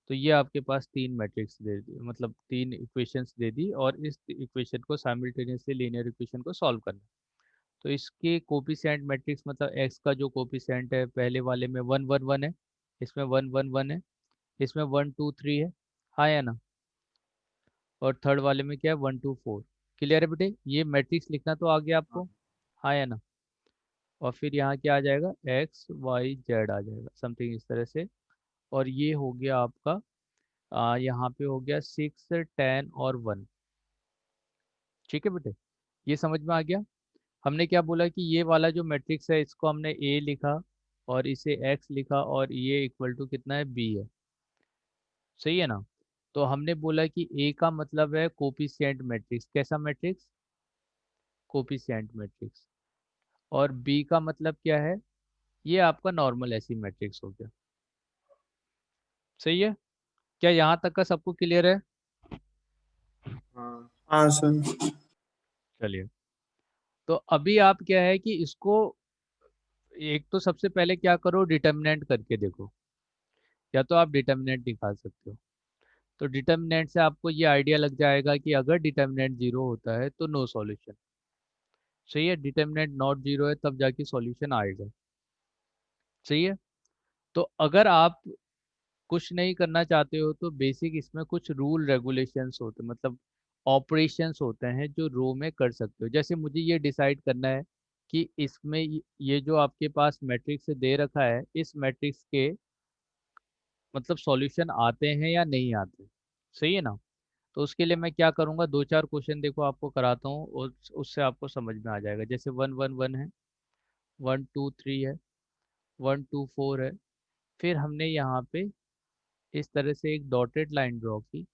तो ये आपके पास तीन मैट्रिक्स दे दी, मतलब तीन इक्वेशंस दे दी, और इस इक्वेशन को साइमल्टेनियसली लीनियर इक्वेशन को सॉल्व करना। तो इसके कोफिशिएंट मैट्रिक्स मतलब x का जो कोफिशिएंट है पहले वाले में 1 1 1 है, इसमें 1 1 1 है, इसमें 1 2 3 है, हाँ या ना? और थर्ड वाले में क्या है? 1 2 4। क्लियर है बेटे? ये मैट्रिक्स लिखना तो आ गया आपको, हाँ या ना? और फिर यहाँ क्या आ जाएगा? x y z आ जाएगा समथिंग इस तरह से। और ये हो गया आपका यहाँ पे हो गया 6 10 और 1। ठीक है बेटे? ये समझ में आ गया? हमने क्या बोला कि ये वाला जो मैट्रिक्स है इसको हमने a लिखा और इसे x लिखा, और ये इक्वल टू कितना है? b है। सही है ना? तो हमने बोला कि a का मतलब है कोफिशिएंट मैट्रिक्स। कैसा मैट्रिक्स? Coefficient matrix. और b का मतलब क्या है? ये आपका नॉर्मल ऐसी मैट्रिक्स हो गया। सही है? क्या यहाँ तक का सबको क्लियर है? हाँ हाँ सर। चलिए, तो अभी आप क्या है कि इसको एक तो सबसे पहले क्या करो, डिटर्मिनेंट करके देखो। या तो आप डिटर्मिनेंट निकाल सकते हो। तो डिटर्मिनेंट से आपको ये आइडिया लग जाएगा कि अगर डिटर्मिनेंट जीरो होता है तो नो सॉल्यूशन। सही है? डिटर्मिनेंट नॉट जीरो है तब जाके सॉल्यूशन आएगा। सही है? तो अगर आप कुछ नहीं करना चाहते हो तो बेसिक इसमें कुछ रूल रेगुलेशंस होते हैं, मतलब ऑपरेशंस होते हैं जो रो में कर सकते हो। जैसे मुझे ये डिसाइड करना है कि इसमें ये जो आपके पास मैट्रिक्स दे रखा है इस मैट्रिक्स के मतलब सॉल्यूशन आते हैं या नहीं आते। सही है ना? तो उसके लिए मैं क्या करूँगा, दो चार क्वेश्चन देखो आपको कराता हूँ और उससे आपको समझ में आ जाएगा। जैसे 1 1 1 है, 1 2 3 है, 1 2 4 है। फिर हमने यहाँ पे इस तरह से एक डॉटेड लाइन ड्रॉ की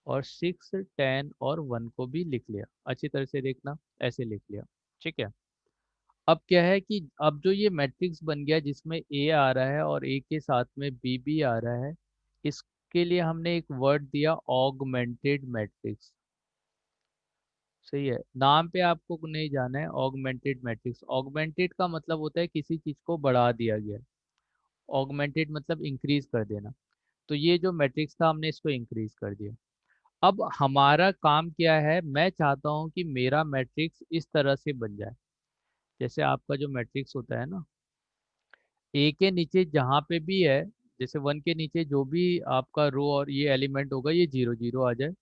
और 6 10 और 1 को भी लिख लिया। अच्छी तरह से देखना, ऐसे लिख लिया। ठीक है। अब क्या है कि अब जो ये मैट्रिक्स बन गया जिसमें ए आ रहा है और ए के साथ में बी भी आ रहा है, इसके लिए हमने एक वर्ड दिया ऑगमेंटेड मैट्रिक्स। सही है? नाम पे आपको नहीं जाना है। ऑगमेंटेड मैट्रिक्स, ऑगमेंटेड का मतलब होता है किसी चीज को बढ़ा दिया गया। ऑगमेंटेड मतलब इंक्रीज कर देना। तो ये जो मैट्रिक्स था हमने इसको इंक्रीज कर दिया। अब हमारा काम क्या है, मैं चाहता हूँ कि मेरा मैट्रिक्स इस तरह से बन जाए। जैसे आपका जो मैट्रिक्स होता है ना, ए के नीचे जहाँ पे भी है, जैसे 1 के नीचे जो भी आपका रो और ये एलिमेंट होगा ये 0 0 आ जाए।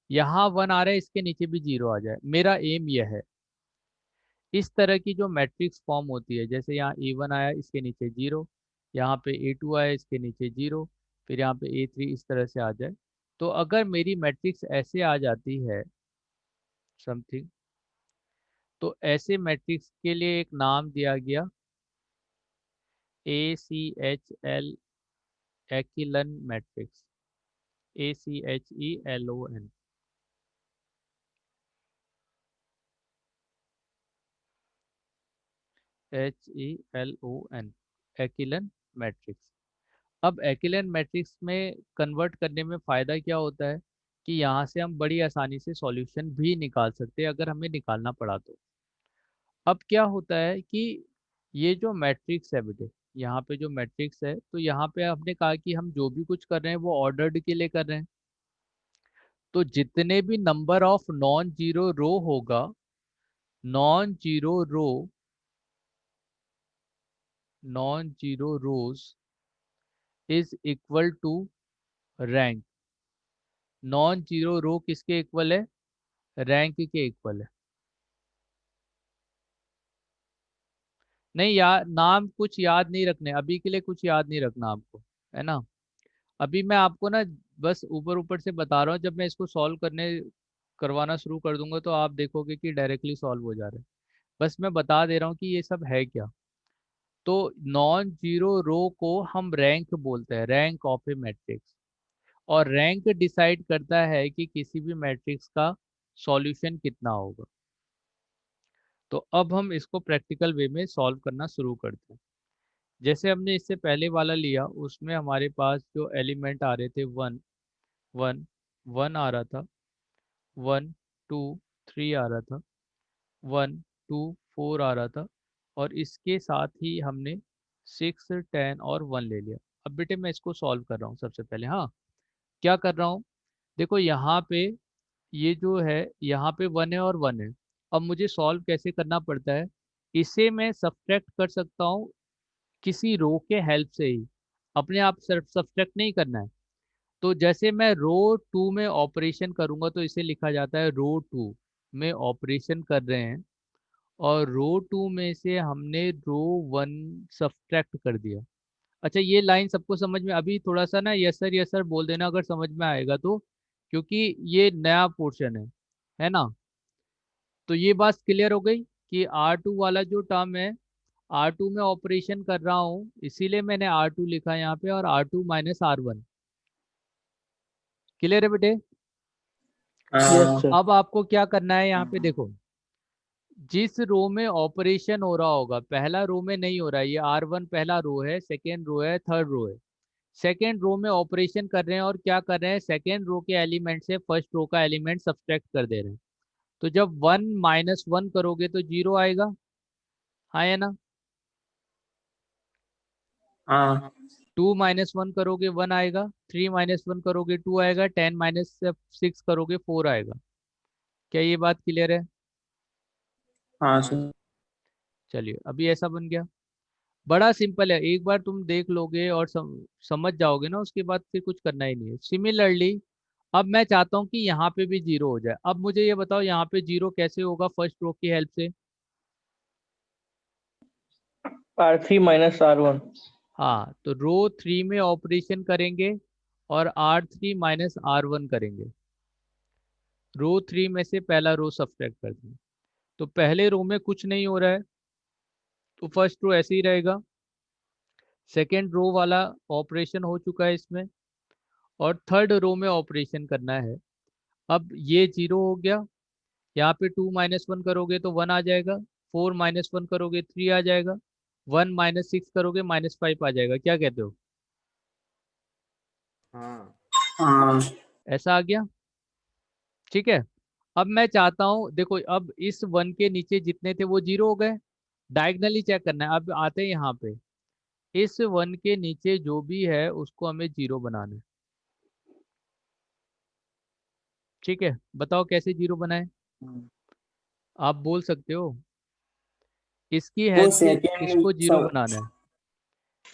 यहाँ 1 आ रहा है इसके नीचे भी 0 आ जाए। मेरा एम यह है। इस तरह की जो मैट्रिक्स फॉर्म होती है, जैसे यहाँ A1 आया इसके नीचे 0, यहाँ पे A2 आया इसके नीचे 0, फिर यहाँ पे A3 इस तरह से आ जाए। तो अगर मेरी मैट्रिक्स ऐसे आ जाती है समथिंग, तो ऐसे मैट्रिक्स के लिए एक नाम दिया गया ACHL, echelon matrix. ACHELON। HELON, echelon matrix. अब echelon मैट्रिक्स में कन्वर्ट करने में फ़ायदा क्या होता है कि यहाँ से हम बड़ी आसानी से सॉल्यूशन भी निकाल सकते हैं अगर हमें निकालना पड़ा तो। अब क्या होता है कि ये जो मैट्रिक्स है बेटे, यहाँ पे जो मैट्रिक्स है तो यहाँ पे हमने कहा कि हम जो भी कुछ कर रहे हैं वो ऑर्डर्ड के लिए कर रहे हैं। तो जितने भी number of non zero row होगा, non zero row, non zero rows is equal to rank. Non zero row किसके इक्वल है? रैंक के इक्वल है। नहीं यार, नाम कुछ याद नहीं रखने, अभी के लिए कुछ याद नहीं रखना आपको, है ना। अभी मैं आपको ना बस ऊपर ऊपर से बता रहा हूँ, जब मैं इसको सॉल्व करने करवाना शुरू कर दूंगा तो आप देखोगे कि डायरेक्टली सॉल्व हो जा रहा है। बस मैं बता दे रहा हूँ कि ये सब है क्या। तो नॉन जीरो रो को हम रैंक बोलते हैं, रैंक ऑफ ए मैट्रिक्स। और रैंक डिसाइड करता है कि किसी भी मैट्रिक्स का सॉल्यूशन कितना होगा। तो अब हम इसको प्रैक्टिकल वे में सॉल्व करना शुरू करते हैं। जैसे हमने इससे पहले वाला लिया, उसमें हमारे पास जो एलिमेंट आ रहे थे 1 1 1 आ रहा था, 1 2 3 आ रहा था, 1 2 4 आ रहा था, और इसके साथ ही हमने 6 10 और 1 ले लिया। अब बेटे मैं इसको सॉल्व कर रहा हूँ सबसे पहले। हाँ, क्या कर रहा हूँ, देखो यहाँ पे ये जो है, यहाँ पे 1 है और 1 है। अब मुझे सॉल्व कैसे करना पड़ता है, इसे मैं सब्ट्रैक्ट कर सकता हूँ किसी रो के हेल्प से ही, अपने आप सब्ट्रैक्ट नहीं करना है। तो जैसे मैं रो 2 में ऑपरेशन करूंगा तो इसे लिखा जाता है रो 2 में ऑपरेशन कर रहे हैं, और रो 2 में से हमने रो 1 सब्ट्रैक्ट कर दिया। अच्छा, ये लाइन सबको समझ में? अभी थोड़ा सा ना यस सर बोल देना अगर समझ में आएगा तो, क्योंकि ये नया पोर्शन है ना। तो ये बात क्लियर हो गई कि R2 वाला जो टर्म है, R2 में ऑपरेशन कर रहा हूँ, इसीलिए मैंने R2 लिखा है यहाँ पे, और R2 माइनस R1। क्लियर है बेटे? Yes, हाँ sir. अब आपको क्या करना है, यहाँ पे देखो, जिस रो में ऑपरेशन हो रहा होगा, पहला रो में नहीं हो रहा है, ये R1 पहला रो है, सेकेंड रो है, थर्ड रो है। सेकेंड रो में ऑपरेशन कर रहे हैं और क्या कर रहे हैं, सेकेंड रो के एलिमेंट से फर्स्ट रो का एलिमेंट सब्ट्रैक्ट कर दे रहे हैं। तो जब 1 माइनस 1 करोगे तो 0 आएगा, हाँ या ना। हाँ 2 माइनस 1 करोगे 1 आएगा, 3 माइनस 1 करोगे 2 आएगा, 10 माइनस 6 करोगे 4 आएगा। क्या ये बात क्लियर है? हाँ सर। चलिए, अभी ऐसा बन गया। बड़ा सिंपल है, एक बार तुम देख लोगे और समझ जाओगे ना, उसके बाद फिर कुछ करना ही नहीं है। सिमिलरली अब मैं चाहता हूँ कि यहाँ पे भी 0 हो जाए। अब मुझे ये बताओ यहाँ पे 0 कैसे होगा फर्स्ट रो की हेल्प से? R3 minus R1. हाँ, तो रो 3 में ऑपरेशन करेंगे और R3 माइनस R1 करेंगे। रो 3 में से पहला रो सब्ट्रैक्ट कर देंगे। तो पहले रो में कुछ नहीं हो रहा है, तो फर्स्ट रो ऐसे ही रहेगा। सेकेंड रो वाला ऑपरेशन हो चुका है इसमें, और थर्ड रो में ऑपरेशन करना है। अब ये 0 हो गया, यहाँ पे 2 माइनस 1 करोगे तो 1 आ जाएगा, 4 माइनस 1 करोगे 3 आ जाएगा, 1 माइनस 6 करोगे -5 आ जाएगा। क्या कहते हो? हाँ हाँ ऐसा आ गया, ठीक है। अब मैं चाहता हूँ, देखो अब इस 1 के नीचे जितने थे वो 0 हो गए, डायगनली चेक करना है। अब आते हैं यहाँ पे, इस 1 के नीचे जो भी है उसको हमें 0 बनाना है, ठीक है। बताओ कैसे 0 बनाए, आप बोल सकते हो। इसकी वो हेल्प से सेकंड इसको 0 बनाना है,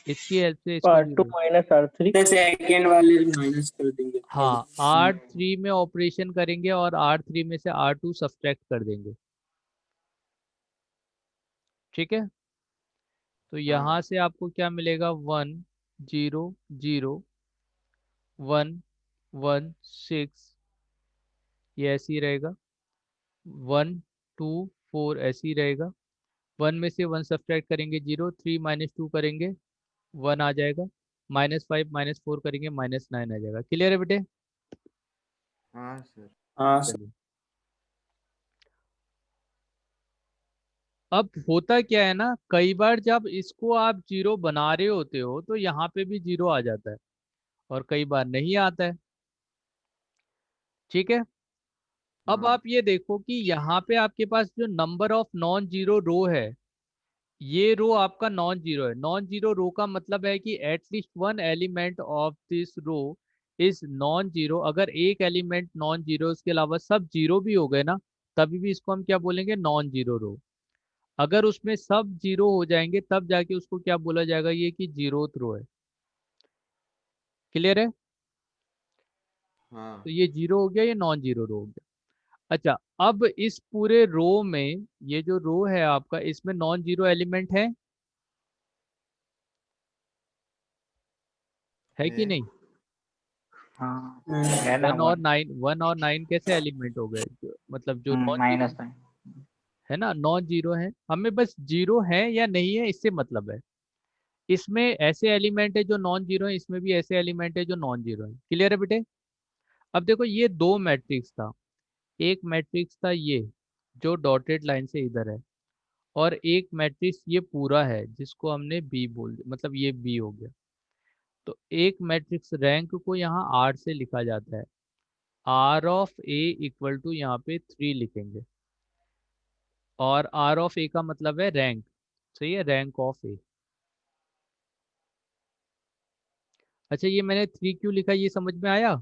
इसकी हेल्प से इसको R2 0। minus R3. सेकंड वाले माइनस कर देंगे थर्ड। हाँ, R3 में ऑपरेशन करेंगे और R3 में से R2 सब्ट्रैक्ट कर देंगे, ठीक है। तो यहाँ हाँ से आपको क्या मिलेगा, 1 0 0 1 1 6, ये ऐसे ही रहेगा। 1 2 4 ऐसे ही रहेगा। 1 में से 1 सब्ट्रैक्ट करेंगे 0, 3 माइनस 2 करेंगे 1 आ जाएगा, -5 -4 करेंगे -9 आ जाएगा। क्लियर है बेटे? हाँ सर। हाँ सर। चलिए, अब होता क्या है ना, कई बार जब इसको आप जीरो बना रहे होते हो तो यहाँ पे भी जीरो आ जाता है और कई बार नहीं आता है। ठीक है। अब हाँ आप ये देखो कि यहाँ पे आपके पास जो number of non zero row है, ये रो आपका नॉन जीरो है। नॉन जीरो रो का मतलब है कि at least one element of this row is non zero. अगर एक एलिमेंट नॉन जीरो, उसके अलावा सब जीरो भी हो गए ना, तभी भी इसको हम क्या बोलेंगे, नॉन जीरो रो। अगर उसमें सब जीरो हो जाएंगे तब जाके उसको क्या बोला जाएगा, ये कि जीरोथ रो है। क्लियर है। तो हाँ। ये जीरो हो गया, ये नॉन जीरो रो हो गया। अच्छा, अब इस पूरे रो में, ये जो रो है आपका, इसमें नॉन जीरो एलिमेंट है कि है। नहीं। हाँ हम्म, है ना वन। वन और नाइन कैसे एलिमेंट हो गए, मतलब जो नॉन जीरो -9। है ना, नॉन जीरो है। हमें बस जीरो है या नहीं है इससे मतलब है। इसमें ऐसे एलिमेंट है जो नॉन जीरो है, इसमें भी ऐसे एलिमेंट है जो नॉन जीरो है। क्लियर है बेटे। अब देखो, ये दो मैट्रिक्स था। एक मैट्रिक्स था ये, जो डॉटेड लाइन से इधर है, और एक मैट्रिक्स ये पूरा है जिसको हमने बी बोल दिया, मतलब ये बी हो गया। तो एक मैट्रिक्स रैंक को यहाँ आर से लिखा जाता है। R of A equal to यहाँ पे 3 लिखेंगे, और आर ऑफ ए का मतलब है रैंक। सही है, रैंक ऑफ ए। अच्छा, ये मैंने 3 क्यों लिखा, ये समझ में आया।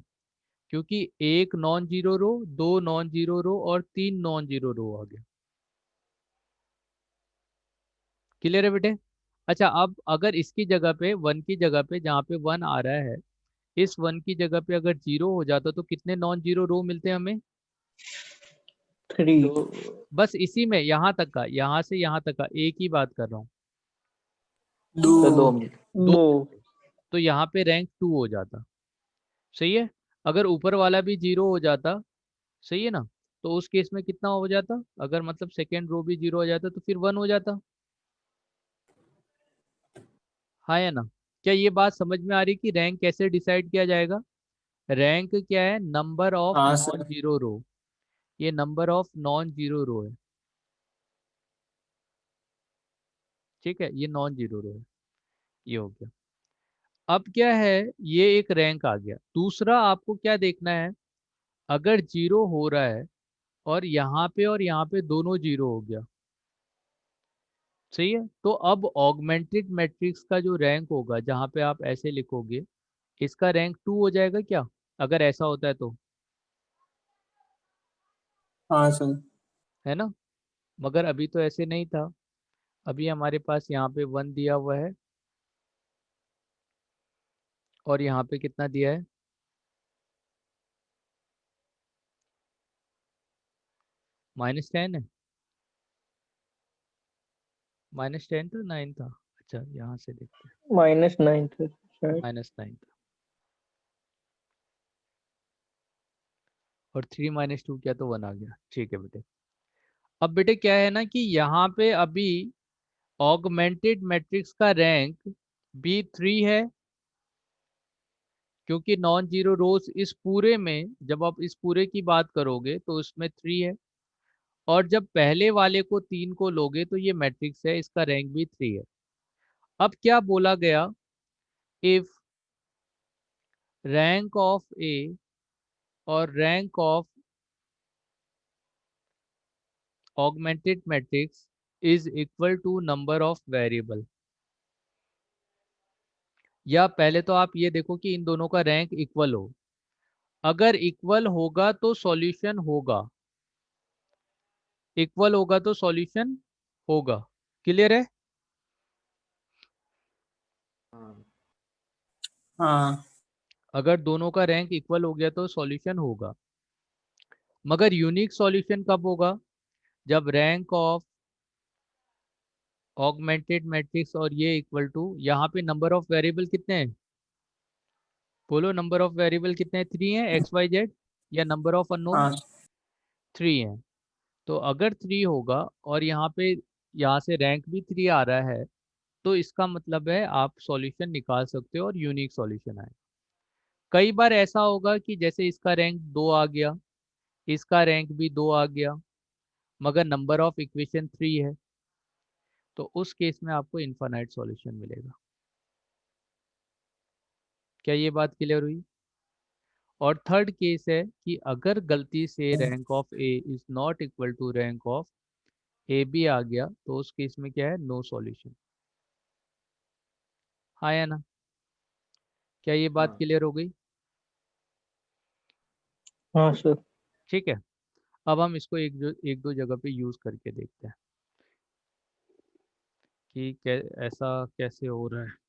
क्योंकि एक नॉन जीरो रो, दो नॉन जीरो रो और तीन नॉन जीरो रो आ गया। क्लियर है बेटे। अच्छा, अब अगर इसकी जगह पे, वन की जगह पे, जहाँ पे वन आ रहा है, इस वन की जगह पे अगर जीरो हो जाता तो कितने नॉन जीरो रो मिलते हैं हमें। 3। तो बस इसी में, यहाँ तक का, यहाँ से यहाँ तक का एक ही बात कर रहा हूँ। दो। तो 2 मिनट। दो 2। मिलते, तो यहाँ पे रैंक 2 हो जाता। सही है। अगर ऊपर वाला भी जीरो हो जाता, सही है ना, तो उस केस में कितना हो जाता, अगर मतलब सेकेंड रो भी जीरो हो जाता तो फिर 1 हो जाता। हाँ या ना। क्या ये बात समझ में आ रही कि रैंक कैसे डिसाइड किया जाएगा। रैंक क्या है, नंबर ऑफ हाँ नॉन सर। जीरो रो। ये number of non zero row है। ठीक है, ये नॉन जीरो रो है। ये हो गया। अब क्या है, ये एक रैंक आ गया। दूसरा आपको क्या देखना है, अगर जीरो हो रहा है और यहाँ पे दोनों जीरो हो गया, सही है, तो अब ऑगमेंटेड मैट्रिक्स का जो रैंक होगा, जहाँ पे आप ऐसे लिखोगे, इसका रैंक 2 हो जाएगा क्या, अगर ऐसा होता है तो। हाँ सर। है ना। मगर अभी तो ऐसे नहीं था। अभी हमारे पास यहाँ पे 1 दिया हुआ है, और यहाँ पे कितना दिया है, -10 है। -10 तो 9 था। अच्छा, यहाँ से देखते हैं। -9 थे शायद। -9 था, और 3 - 2 किया तो 1 आ गया। ठीक है बेटे। अब बेटे क्या है ना कि यहाँ पे अभी ऑगमेंटेड मैट्रिक्स का रैंक भी 3 है, क्योंकि नॉन जीरो रोज इस पूरे में, जब आप इस पूरे की बात करोगे तो उसमें 3 है। और जब पहले वाले को 3 को लोगे तो ये मैट्रिक्स है, इसका रैंक भी 3 है। अब क्या बोला गया, इफ रैंक ऑफ ए और rank of augmented matrix is equal to number of variable. या पहले तो आप ये देखो कि इन दोनों का रैंक इक्वल हो। अगर इक्वल होगा तो सॉल्यूशन होगा, इक्वल होगा तो सॉल्यूशन होगा। क्लियर है। हाँ। हाँ अगर दोनों का रैंक इक्वल हो गया तो सॉल्यूशन होगा। मगर यूनिक सॉल्यूशन कब होगा, जब रैंक ऑफ ऑगमेंटेड मैट्रिक्स और ये इक्वल टू, यहाँ पे नंबर ऑफ वेरिएबल कितने हैं, बोलो नंबर ऑफ वेरिएबल कितने हैं, 3 है, XYZ, या नंबर ऑफ अननोन हाँ 3 है। तो अगर 3 होगा और यहाँ पे, यहाँ से रैंक भी 3 आ रहा है, तो इसका मतलब है आप सॉल्यूशन निकाल सकते हो और यूनिक सॉल्यूशन आए। कई बार ऐसा होगा कि जैसे इसका रैंक 2 आ गया, इसका रैंक भी 2 आ गया, मगर नंबर ऑफ इक्वेशन 3 है। तो उस केस में आपको इनफाइनाइट सॉल्यूशन मिलेगा। क्या ये बात क्लियर हुई? और थर्ड केस है कि अगर गलती से rank of A is not equal to rank of A B आ गया, तो उस केस में क्या है? No solution. हाँ या ना? क्या ये बात हाँ क्लियर हो गई? हाँ सर। ठीक है, अब हम इसको एक दो जगह पे यूज करके देखते हैं कि ऐसा कैसे हो रहा है।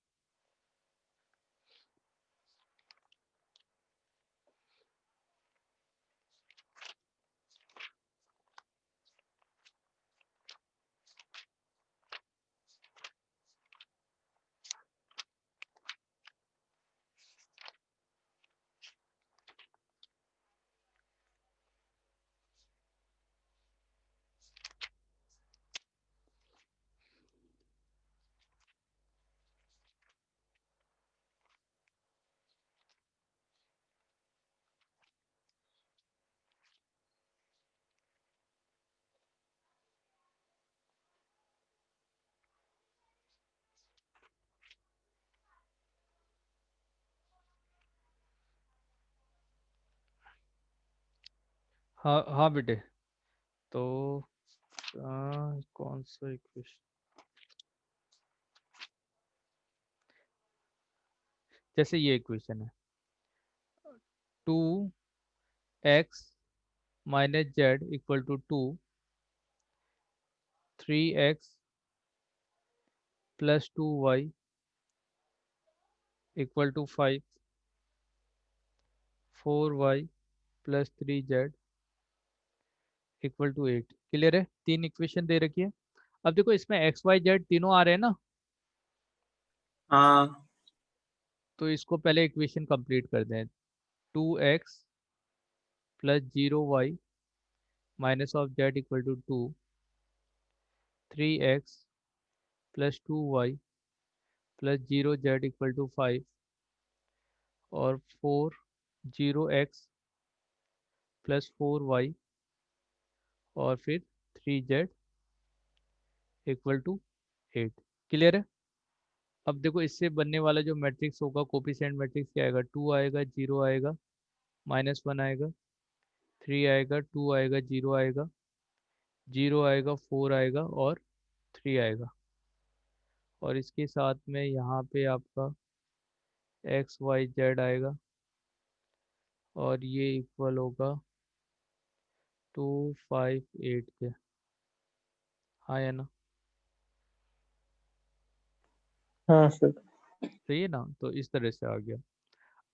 हाँ हाँ बेटे, तो कौन सा इक्वेशन, जैसे ये इक्वेशन है 2x minus z equal to 2, 3x plus 2y equal to 5, 4y plus 3z equal to 8। Clear है? तीन इक्वेशन दे रखी है। अब देखो इसमें एक्स वाई जेड तीनों आ रहे हैं ना, हाँ तो इसको पहले इक्वेशन कंप्लीट कर दें। 2x plus 0y minus of z equal to 2, 3x plus 2y plus 0z equal to 5, और 0x प्लस 4y और फिर 3z इक्वल टू 8। क्लियर है? अब देखो इससे बनने वाला जो मैट्रिक्स होगा, कोफिशिएंट मैट्रिक्स क्या आएगा? 2 आएगा, 0 आएगा, -1 आएगा, 3 आएगा, 2 आएगा, 0 आएगा, 0 आएगा, 4 आएगा और 3 आएगा। और इसके साथ में यहाँ पे आपका एक्स वाई जेड आएगा, और ये इक्वल होगा 258 के। हाँ या ना? हाँ सर। सही है ना? तो इस तरह से आ गया।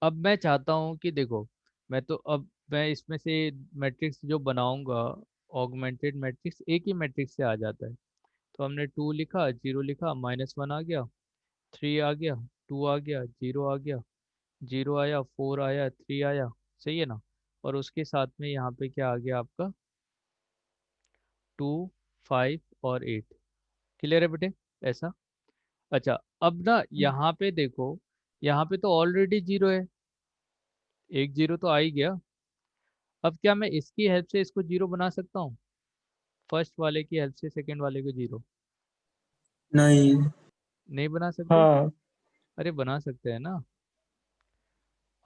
अब मैं चाहता हूँ कि देखो, मैं इसमें से मैट्रिक्स जो बनाऊंगा, ऑगमेंटेड मैट्रिक्स एक ही मैट्रिक्स से आ जाता है। तो हमने 2 लिखा, 0 लिखा, -1 आ गया, 3 आ गया, 2 आ गया, 0 आ गया, 0 आया, 4 आया, 3 आया। सही है ना? और उसके साथ में यहाँ पे क्या आ गया आपका? 2, 5 और 8। क्लियर है बेटे? ऐसा। अच्छा, अब ना यहाँ पे देखो, यहाँ पे तो ऑलरेडी 0 है, एक 0 तो आ ही गया। अब क्या मैं इसकी हेल्प से इसको 0 बना सकता हूँ? फर्स्ट वाले की हेल्प से सेकंड वाले को 0 नहीं। नहीं बना सकते? हाँ अरे बना सकते हैं ना।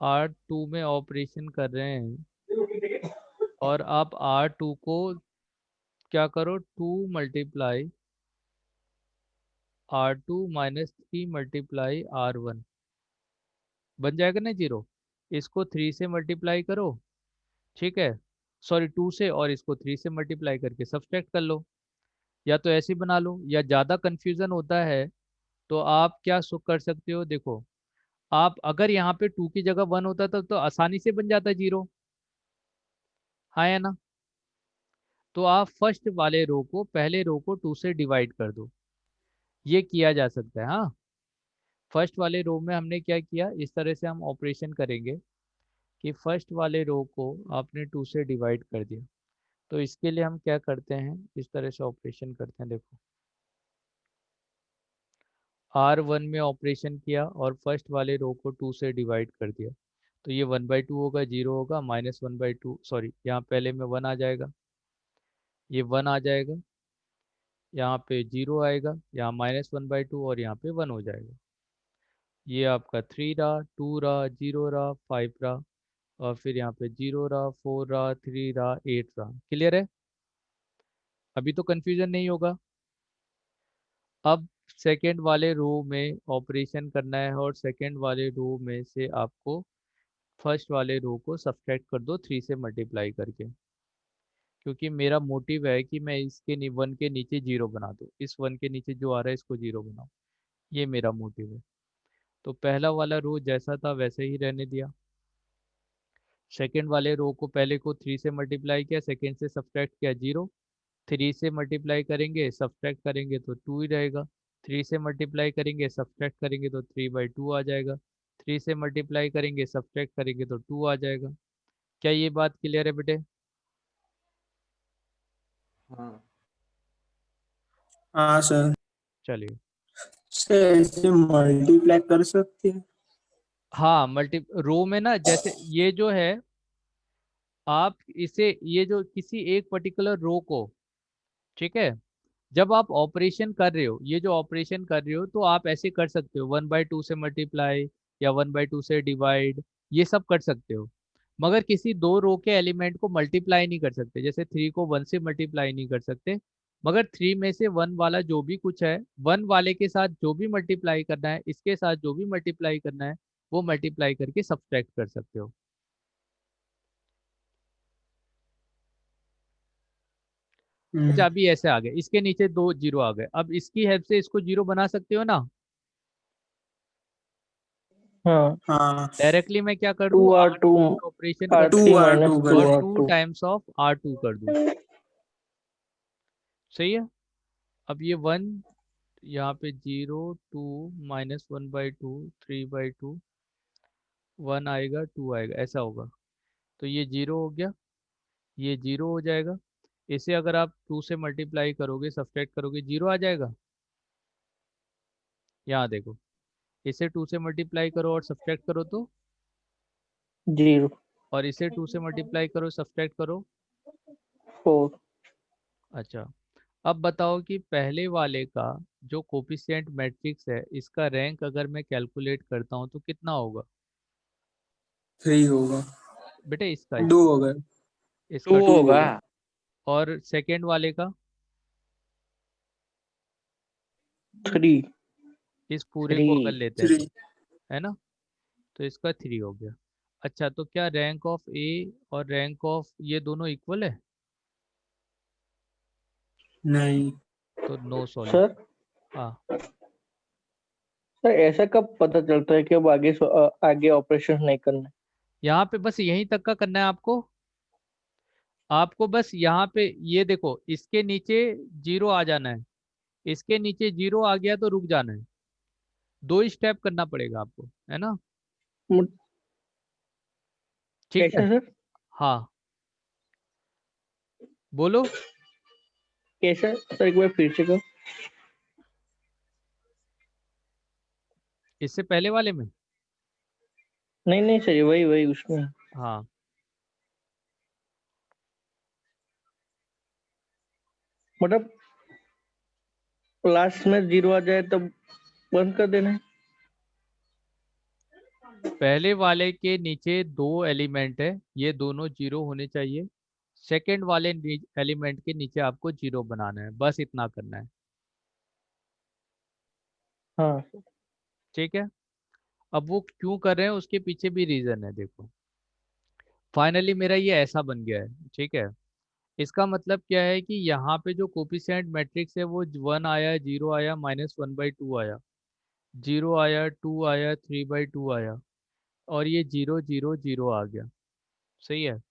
R2 में ऑपरेशन कर रहे हैं, और आप R2 को क्या करो? 2 मल्टीप्लाई R2 -3 × R1 बन जाएगा ना 0। इसको 3 से मल्टीप्लाई करो, ठीक है, सॉरी 2 से, और इसको 3 से मल्टीप्लाई करके सब्सट्रैक्ट कर लो। या तो ऐसे ही बना लो, या ज़्यादा कन्फ्यूज़न होता है तो आप क्या कर सकते हो? देखो, आप अगर यहाँ पे 2 की जगह 1 होता तो आसानी से बन जाता 0। हाँ या ना? तो आप फर्स्ट वाले रो को, पहले रो को 2 से डिवाइड कर दो। ये किया जा सकता है। हाँ, फर्स्ट वाले रो में हमने क्या किया, इस तरह से हम ऑपरेशन करेंगे कि फर्स्ट वाले रो को आपने 2 से डिवाइड कर दिया। तो इसके लिए हम क्या करते हैं, इस तरह से ऑपरेशन करते हैं। देखो, R1 में ऑपरेशन किया और फर्स्ट वाले रो को 2 से डिवाइड कर दिया, तो ये 1/2 होगा, 0 होगा, -1/2, सॉरी यहाँ पहले में 1 आ जाएगा, ये 1 आ जाएगा, यहाँ पे 0 आएगा, यहाँ -1/2 और यहाँ पे 1 हो जाएगा। ये आपका 3 रहा, 2 रहा, 0 रहा, 5 रहा, और फिर यहाँ पे 0 रहा, 4 रहा, 3 रहा, 8 रहा। क्लियर है? अभी तो कंफ्यूजन नहीं होगा। अब सेकंड वाले रो में ऑपरेशन करना है और सेकंड वाले रो में से आपको फर्स्ट वाले रो को सब्ट्रैक्ट कर दो 3 से मल्टीप्लाई करके, क्योंकि मेरा मोटिव है कि मैं इसके 1 के नीचे 0 बना दूँ, इस 1 के नीचे जो आ रहा है इसको 0 बनाऊँ, ये मेरा मोटिव है। तो पहला वाला रो जैसा था वैसे ही रहने दिया। सेकंड वाले रो को पहले को 3 से मल्टीप्लाई किया, सेकंड से सब्ट्रैक्ट किया 0, 3 से मल्टीप्लाई करेंगे सब्ट्रैक्ट करेंगे तो 2 ही रहेगा, 3 से मल्टीप्लाई करेंगे सब्ट्रैक्ट करेंगे तो 3/2 आ जाएगा, 3 से मल्टीप्लाई करेंगे सब्ट्रैक्ट करेंगे तो 2 आ जाएगा। क्या ये बात क्लियर है बेटे? हाँ हाँ सर। चलिए। सर ऐसे मल्टीप्लाई कर सकते हैं? हाँ, मल्टी रो में ना, जैसे ये जो है, आप इसे, ये जो किसी एक पर्टिकुलर रो को, ठीक है, जब आप ऑपरेशन कर रहे हो, ये जो ऑपरेशन कर रहे हो, तो आप ऐसे कर सकते हो 1/2 से मल्टीप्लाई या 1/2 से डिवाइड, ये सब कर सकते हो। मगर किसी दो रो के एलिमेंट को मल्टीप्लाई नहीं कर सकते, जैसे 3 को 1 से मल्टीप्लाई नहीं कर सकते। मगर 3 में से 1 वाला जो भी कुछ है, 1 वाले के साथ जो भी मल्टीप्लाई करना है, इसके साथ जो भी मल्टीप्लाई करना है, वो मल्टीप्लाई करके सब्ट्रैक्ट कर सकते हो। अच्छा, अभी ऐसे आ गए, इसके नीचे 2 जीरो आ गए, अब इसकी हेल्प से इसको 0 बना सकते हो ना। हाँ, हाँ डायरेक्टली मैं क्या कर दूं, 2R2 R2 ऑपरेशन कर टू दूं R3 are minus two to कर। और are 2 two times of R2 कर दूं। सही है। अब ये 1, यहाँ पे 0, 2, -1/2, 3/2, 1 आएगा, 2 आएगा, ऐसा होगा। तो ये 0 हो गया, ये 0 हो जाएगा। इसे अगर आप 2 से मल्टीप्लाई करोगे, सब्ट्रैक्ट करोगे, 0 आ जाएगा। यहाँ देखो, इसे 2 से मल्टीप्लाई करो और सब्ट्रैक्ट करो तो, 0 और इसे 2 से मल्टीप्लाई करो सब्ट्रैक्ट करो। 4 अच्छा, अब बताओ कि पहले वाले का जो कोफिशिएंट मैट्रिक्स है, इसका रैंक अगर मैं कैलकुलेट करता हूँ तो कितना होगा? 3 होगा। बेटे इसका 2 इसका होगा। इसका 2 2 2। होगा। होगा। और सेकंड वाले का 3 इस पूरे को अगर 3 लेते हैं 3। तो, है ना, तो इसका 3 हो गया। अच्छा, तो क्या रैंक ऑफ ए और रैंक ऑफ ये दोनों इक्वल है? नहीं। तो नो सर। सॉल्यूशन। हाँ, सर ऐसा कब पता चलता है कि अब आगे आगे ऑपरेशन नहीं करना है? यहाँ पे बस यहीं तक का करना है आपको। आपको बस यहाँ पे ये देखो, इसके नीचे 0 आ जाना है, इसके नीचे 0 आ गया तो रुक जाना है। 2 स्टेप करना पड़ेगा आपको, है ना। मुझ- ठीक है। कैसे सर? हाँ, बोलो। कैसे सर, एक बार फिर से करो। इससे पहले वाले में। नहीं नहीं सर, वही वही उसमें। हाँ, मतलब लास्ट में 0 आ जाए तब बंद कर देना है। पहले वाले के नीचे 2 एलिमेंट है, ये दोनों 0 होने चाहिए। सेकंड वाले एलिमेंट के नीचे आपको 0 बनाना है, बस इतना करना है। हाँ। ठीक है। अब वो क्यों कर रहे हैं उसके पीछे भी रीजन है, देखो। फाइनली मेरा ये ऐसा बन गया है, ठीक है। इसका मतलब क्या है कि यहाँ पे जो कोफिशिएंट मैट्रिक्स है वो 1 आया, 0 आया, -1/2 आया, 0 आया, 2 आया, 3/2 आया, और ये 0 0 0 आ गया। सही है।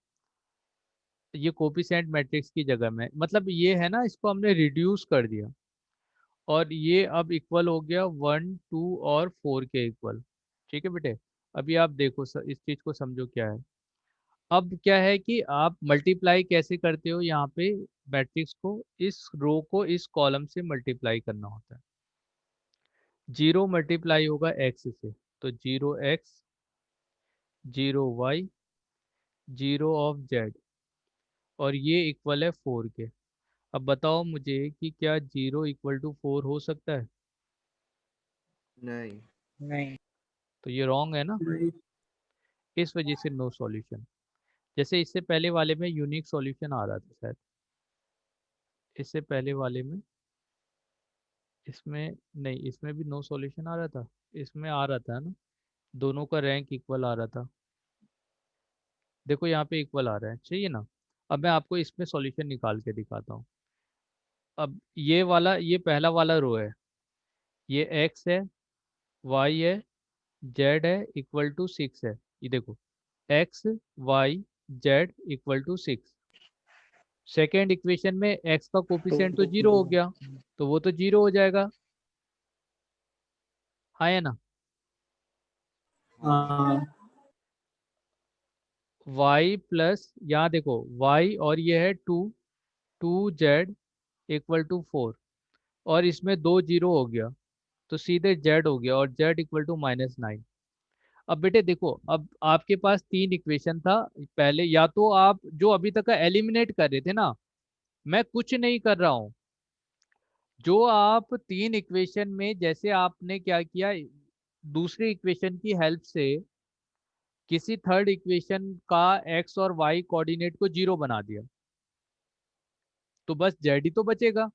ये कोफिशिएंट मैट्रिक्स की जगह में, मतलब ये है ना, इसको हमने रिड्यूस कर दिया, और ये अब इक्वल हो गया 1 2 और 4 के इक्वल। ठीक है बेटे। अभी आप देखो इस चीज को समझो क्या है। अब क्या है कि आप मल्टीप्लाई कैसे करते हो, यहाँ पे मैट्रिक्स को, इस रो को इस कॉलम से मल्टीप्लाई करना होता है। 0 मल्टीप्लाई होगा एक्स से, तो 0x, 0y, 0 ऑफ जेड, और ये इक्वल है 4 के। अब बताओ मुझे कि क्या 0 = 4 हो सकता है? नहीं। नहीं। तो ये रॉन्ग है ना, नहीं। इस वजह से नो सॉल्यूशन। जैसे इससे पहले वाले में यूनिक सॉल्यूशन आ रहा था शायद, इससे पहले वाले में, इसमें नहीं, इसमें भी नो सॉल्यूशन आ रहा था, इसमें आ रहा था ना, दोनों का रैंक इक्वल आ रहा था। देखो यहाँ पे इक्वल आ रहा है, चाहिए ना। अब मैं आपको इसमें सॉल्यूशन निकाल के दिखाता हूँ। अब ये वाला, ये पहला वाला रो है, ये x है, y है, z है, इक्वल टू 6 है। ये देखो, x y z equal to 6। Second equation में x का कोफिशिएंट तो 0 हो गया, तो वो तो 0 हो जाएगा, हाँ या ना। हाँ। y प्लस, यहाँ देखो y और ये है 2z इक्वल टू 4, और इसमें 2 0 हो गया, तो सीधे z हो गया, और z इक्वल टू -9। अब बेटे देखो, अब आपके पास 3 इक्वेशन था पहले, या तो आप जो अभी तक का एलिमिनेट कर रहे थे ना, मैं कुछ नहीं कर रहा हूँ, जो आप 3 इक्वेशन में जैसे आपने क्या किया, दूसरी इक्वेशन की हेल्प से किसी थर्ड इक्वेशन का x और y कोऑर्डिनेट को 0 बना दिया, तो बस z ही तो बचेगा,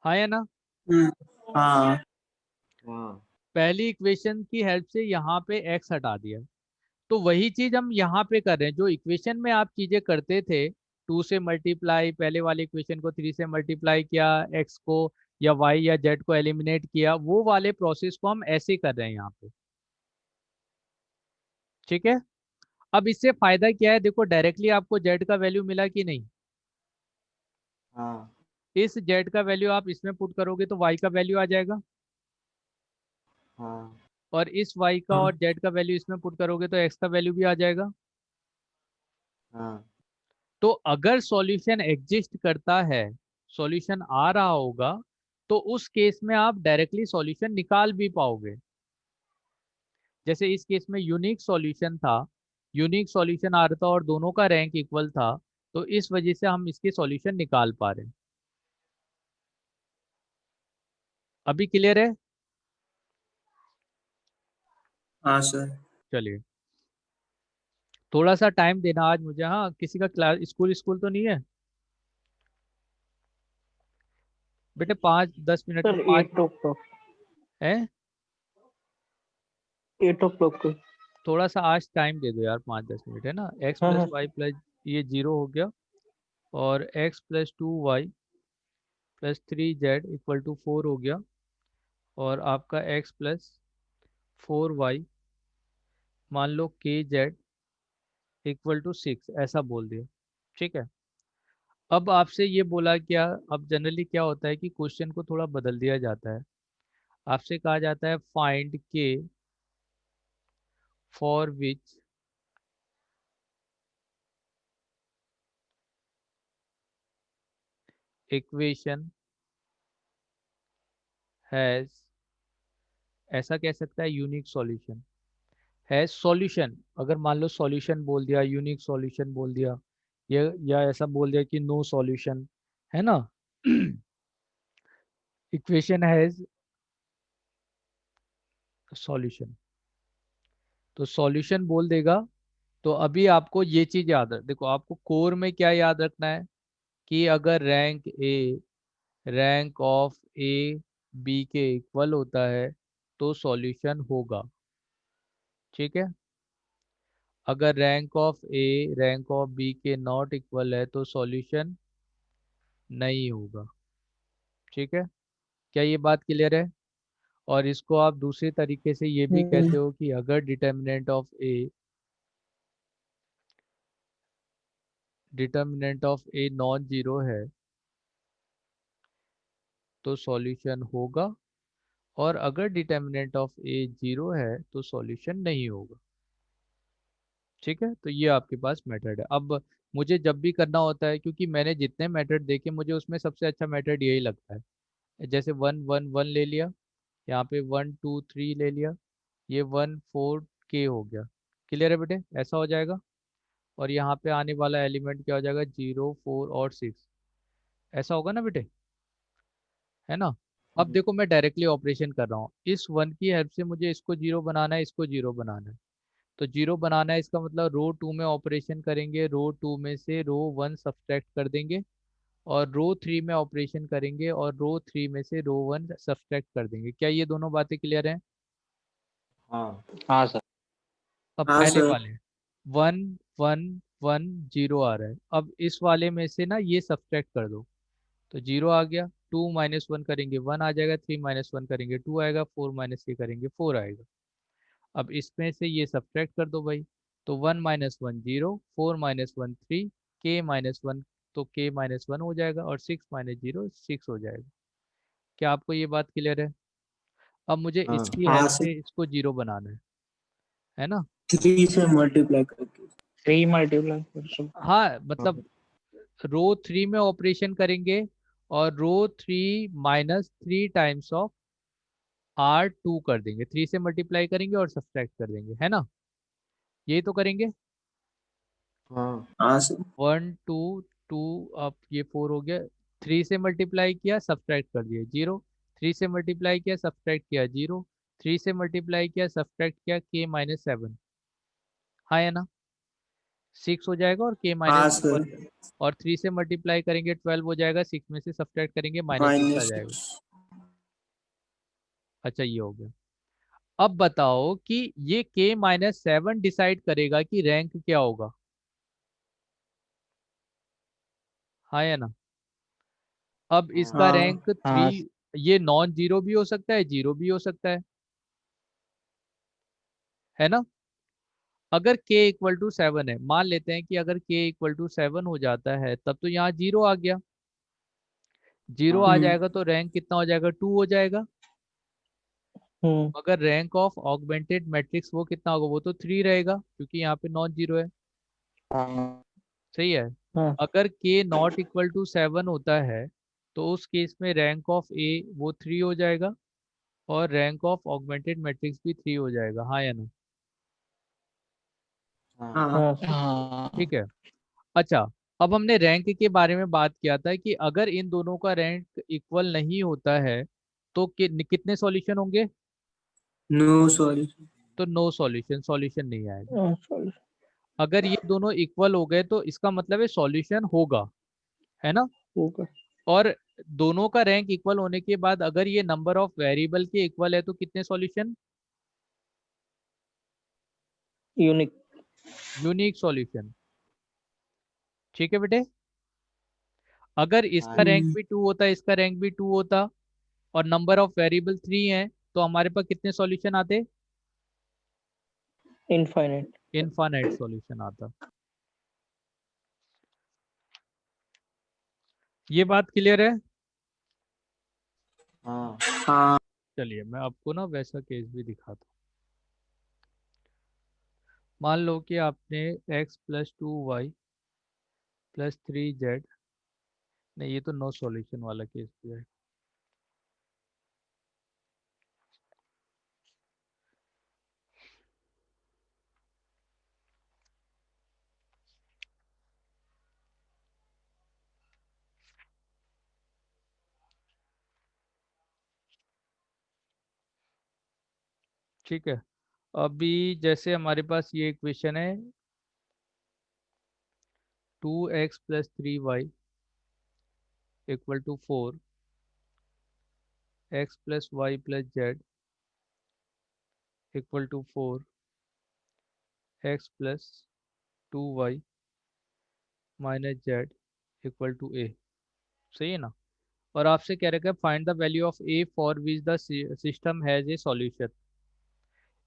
हाँ या ना। हम्म, हाँ। हाँ। पहली इक्वेशन की हेल्प से यहाँ पे x हटा दिया, तो वही चीज हम यहाँ पे कर रहे हैं। जो इक्वेशन में आप चीजें करते थे, 2 से मल्टीप्लाई, पहले वाले इक्वेशन को 3 से मल्टीप्लाई किया, x को या y या z को एलिमिनेट किया, वो वाले प्रोसेस को हम ऐसे कर रहे हैं यहाँ पे, ठीक है। अब इससे फायदा क्या है, देखो डायरेक्टली आपको z का वैल्यू मिला कि नहीं, हाँ। इस z का वैल्यू आप इसमें पुट करोगे तो y का वैल्यू आ जाएगा, हाँ। और इस y का हाँ। और z का वैल्यू इसमें पुट करोगे तो x का वैल्यू भी आ जाएगा। हाँ। तो अगर सॉल्यूशन एग्जिस्ट करता है, सॉल्यूशन आ रहा होगा, तो उस केस में आप डायरेक्टली सॉल्यूशन निकाल भी पाओगे। जैसे इस केस में यूनिक सॉल्यूशन था, यूनिक सॉल्यूशन आ रहा था और दोनों का रैंक इक्वल था, तो इस वजह से हम इसके सॉल्यूशन निकाल पा रहे हैं। अभी क्लियर है? हाँ सर। चलिए, थोड़ा सा टाइम देना आज मुझे, हाँ, किसी का क्लास स्कूल स्कूल तो नहीं है बेटे? 5-10 मिनट में, सर 5 8 o'clock। है, 8 o'clock को। थोड़ा सा आज टाइम दे दो यार, 5-10 मिनट, है ना। एक्स हाँ प्लस हाँ। वाई प्लस, ये 0 हो गया, और x+2y+3z इक्वल टू 4 हो गया, और आपका x+4y, मान लो kz=6, ऐसा बोल दिया, ठीक है। अब आपसे ये बोला क्या, अब जनरली क्या होता है कि क्वेश्चन को थोड़ा बदल दिया जाता है। आपसे कहा जाता है find k for which equation has, ऐसा कह सकता है यूनिक सॉल्यूशन है। सॉल्यूशन, अगर मान लो सॉल्यूशन बोल दिया, यूनिक सॉल्यूशन बोल दिया, या ऐसा बोल दिया कि नो सॉल्यूशन, है ना। इक्वेशन हैज सॉल्यूशन, तो सॉल्यूशन बोल देगा। तो अभी आपको ये चीज याद रख, देखो आपको कोर में क्या याद रखना है, कि अगर रैंक ऑफ ए बी के इक्वल होता है तो सॉल्यूशन होगा, ठीक है। अगर rank of A rank of B के नॉट इक्वल है तो सॉल्यूशन नहीं होगा, ठीक है। क्या ये बात क्लियर है? और इसको आप दूसरे तरीके से ये भी कहते हो कि अगर determinant of a non zero है तो सॉल्यूशन होगा, और अगर डिटर्मिनेंट ऑफ ए जीरो है तो सॉल्यूशन नहीं होगा, ठीक है। तो ये आपके पास मेथड है। अब मुझे जब भी करना होता है, क्योंकि मैंने जितने मेथड देखे, मुझे उसमें सबसे अच्छा मेथड यही लगता है। जैसे 1 1 1 ले लिया, यहाँ पे 1 2 3 ले लिया, ये 1 4 k हो गया, क्लियर है बेटे, ऐसा हो जाएगा। और यहाँ पे आने वाला एलिमेंट क्या हो जाएगा, 0 4 और 6, ऐसा होगा ना बेटे, है ना। अब देखो मैं डायरेक्टली ऑपरेशन कर रहा हूँ, इस 1 की हेल्प से मुझे इसको 0 बनाना है, इसको 0 बनाना है। तो 0 बनाना है, इसका मतलब रो 2 में ऑपरेशन करेंगे, रो 2 में से रो 1 सब्सट्रैक्ट कर देंगे, और रो 3 में ऑपरेशन करेंगे और रो 3 में से रो 1 सब्सट्रैक्ट कर देंगे। क्या ये दोनों बातें क्लियर हैं? हाँ हाँ सर। अब हाँ पहले सर। वाले 1 1 1 0 आ रहा है, अब इस वाले में से ना ये सब्सट्रैक्ट कर दो, तो 0 आ गया। 2 माइनस 1 करेंगे 1 आ जाएगा, 3 माइनस 1 करेंगे 2 आएगा, 4 माइनस ये करेंगे 4 आएगा। अब इसमें से ये सब्ट्रैक्ट कर दो भाई, तो 1 माइनस 1 0, 4 माइनस 1 3, के माइनस 1, तो के माइनस 1 हो जाएगा, और 6 माइनस 0 6 हो जाएगा। क्या आपको ये बात क्लियर है? अब मुझे हाँ इसकी हाँ हेल्प सर, से इसको 0 बनाना है ना। 3 से मल्टीप्लाई करके। 3 मल्टीप्लाई। हाँ मतलब रो 3 में ऑपरेशन करेंगे, और रो 3 माइनस 3 टाइम्स ऑफ R2 कर देंगे, 3 से मल्टीप्लाई करेंगे और सब्सट्रैक्ट कर देंगे, है ना। यही तो करेंगे। हाँ हाँ सर। 1 2 2, अब ये 4 हो गया। 3 से मल्टीप्लाई किया, सब्सट्रैक्ट कर दिया 0। 3 से मल्टीप्लाई किया, सब्सट्रैक्ट किया 0। 3 से मल्टीप्लाई किया, सब्सट्रैक्ट किया के माइनस 7, हाँ या ना। 6 हो जाएगा, और के हाँ माइनस, सर। और 3 से मल्टीप्लाई करेंगे 12 हो जाएगा, 6 में से सब्सट्रैक्ट करेंगे -6 आ माइनस जाएगा। 6। अच्छा ये हो गया। अब बताओ कि ये k-7 डिसाइड करेगा कि रैंक क्या होगा, हाँ या ना। अब हाँ इसका हाँ रैंक 3, हाँ ये नॉन जीरो भी हो सकता है, जीरो भी हो सकता है ना। अगर k इक्वल टू 7 है, मान लेते हैं कि अगर k इक्वल टू 7 हो जाता है, तब तो यहाँ 0 आ गया। 0 आ हाँ जाएगा तो रैंक कितना हो जाएगा, 2 हो जाएगा। हम्म। मगर रैंक ऑफ ऑगमेंटेड मैट्रिक्स वो कितना होगा, वो तो 3 रहेगा, क्योंकि यहाँ पे नॉन जीरो है। हाँ सही है। हाँ अगर k नॉट इक्वल टू 7 होता है, तो उस केस में रैंक ऑफ a वो 3 हो जाएगा, और रैंक ऑफ ऑगमेंटेड मैट्रिक्स भी 3 हो जाएगा, हाँ या ना। हाँ हाँ हाँ सर। हाँ। ठीक है। अच्छा, अब हमने रैंक के बारे में बात किया था कि अगर इन दोनों का रैंक इक्वल नहीं होता है, तो कितने सॉल्यूशन होंगे। No sorry. तो नो सॉल्यूशन, सॉल्यूशन नहीं आएगा। हाँ, sorry। अगर ये दोनों इक्वल हो गए, तो इसका मतलब है सॉल्यूशन होगा, है ना। होगा। और दोनों का रैंक इक्वल होने के बाद अगर ये नंबर ऑफ वेरिएबल के इक्वल है, तो कितने सॉल्यूशन, यूनिक। Unique solution. ठीक है बेटे। अगर इसका हाँ रैंक भी 2 होता, इसका रैंक भी 2 होता, और नंबर ऑफ वेरिएबल 3 है, तो हमारे पास कितने सॉल्यूशन आते, इनफाइनाइट। इनफाइनाइट सॉल्यूशन आता। ये बात क्लियर है। हाँ हाँ चलिए मैं आपको ना वैसा केस भी दिखाता हूँ। मान लो कि आपने x+2y+3z, नहीं ये तो नो सॉल्यूशन वाला केस भी है। ठीक है। अभी जैसे हमारे पास ये इक्वेशन है 2x+3y equal to 4, x+y+z equal to 4, x+2y minus z equal to a. सही है ना। और आपसे कह रखा है find the value of a for which the system has a solution.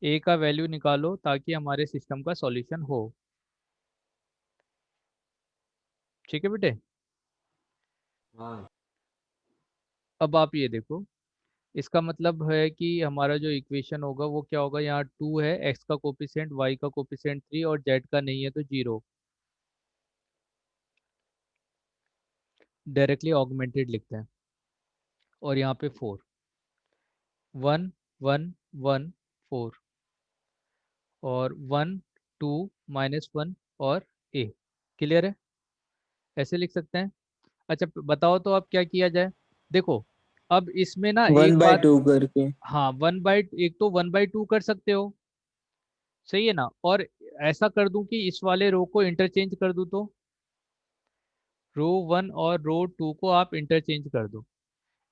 A का वैल्यू निकालो ताकि हमारे सिस्टम का सॉल्यूशन हो। ठीक है बेटे। हाँ अब आप ये देखो, इसका मतलब है कि हमारा जो इक्वेशन होगा वो क्या होगा, यहाँ 2 है, एक्स का कोफिशिएंट, वाई का कोफिशिएंट 3, और जेड का नहीं है तो 0। डायरेक्टली ऑगमेंटेड लिखते हैं। और यहाँ पे 4, 1 1 1 4, और 1 2 -1 और ए। क्लियर है, ऐसे लिख सकते हैं। अच्छा बताओ तो अब क्या किया जाए। देखो अब इसमें ना वन एक बाय बात, टू करके। हाँ एक तो 1/2 कर सकते हो, सही है ना। और ऐसा कर दूं कि इस वाले रो को इंटरचेंज कर दूं, तो रो 1 और रो 2 को आप इंटरचेंज कर दो।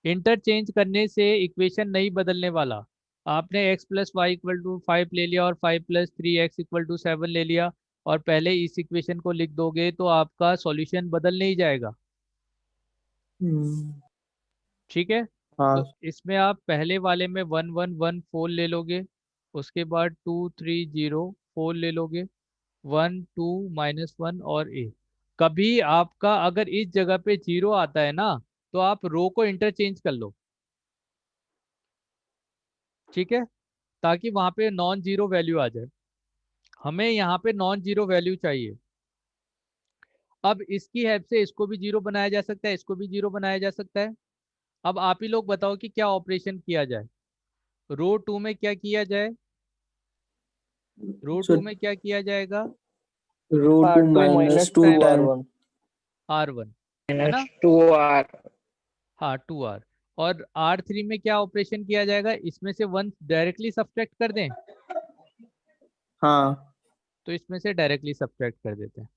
इंटरचेंज करने से इक्वेशन नहीं बदलने वाला। आपने x+y=5 ले लिया और 5+3x=7 ले लिया, और पहले इस इक्वेशन को लिख दोगे तो आपका सॉल्यूशन बदल नहीं जाएगा। हम्म, ठीक है। हाँ तो इसमें आप पहले वाले में 1 1 1 4 ले लोगे, उसके बाद 2 3 0 4 ले लोगे, 1 2 -1 और ए। कभी आपका अगर इस जगह पे 0 आता है ना, तो आप रो को इंटरचेंज कर लो, ठीक है, ताकि वहां पे नॉन जीरो वैल्यू आ जाए। हमें यहाँ पे नॉन जीरो वैल्यू चाहिए। अब इसकी हेल्प से इसको भी जीरो बनाया जा सकता है, इसको भी जीरो बनाया जा सकता है। अब आप ही लोग बताओ कि क्या ऑपरेशन किया जाए। रो 2 में क्या किया जाए, रो सो 2 में क्या किया जाएगा, row to R2 minus minus two 2 ten. R1 R1, है minus ना। 2R. हाँ 2R। और R3 में क्या ऑपरेशन किया जाएगा, इसमें से 1 डायरेक्टली सब्ट्रैक्ट कर दें, हाँ तो इसमें से डायरेक्टली सब्ट्रैक्ट कर देते हैं,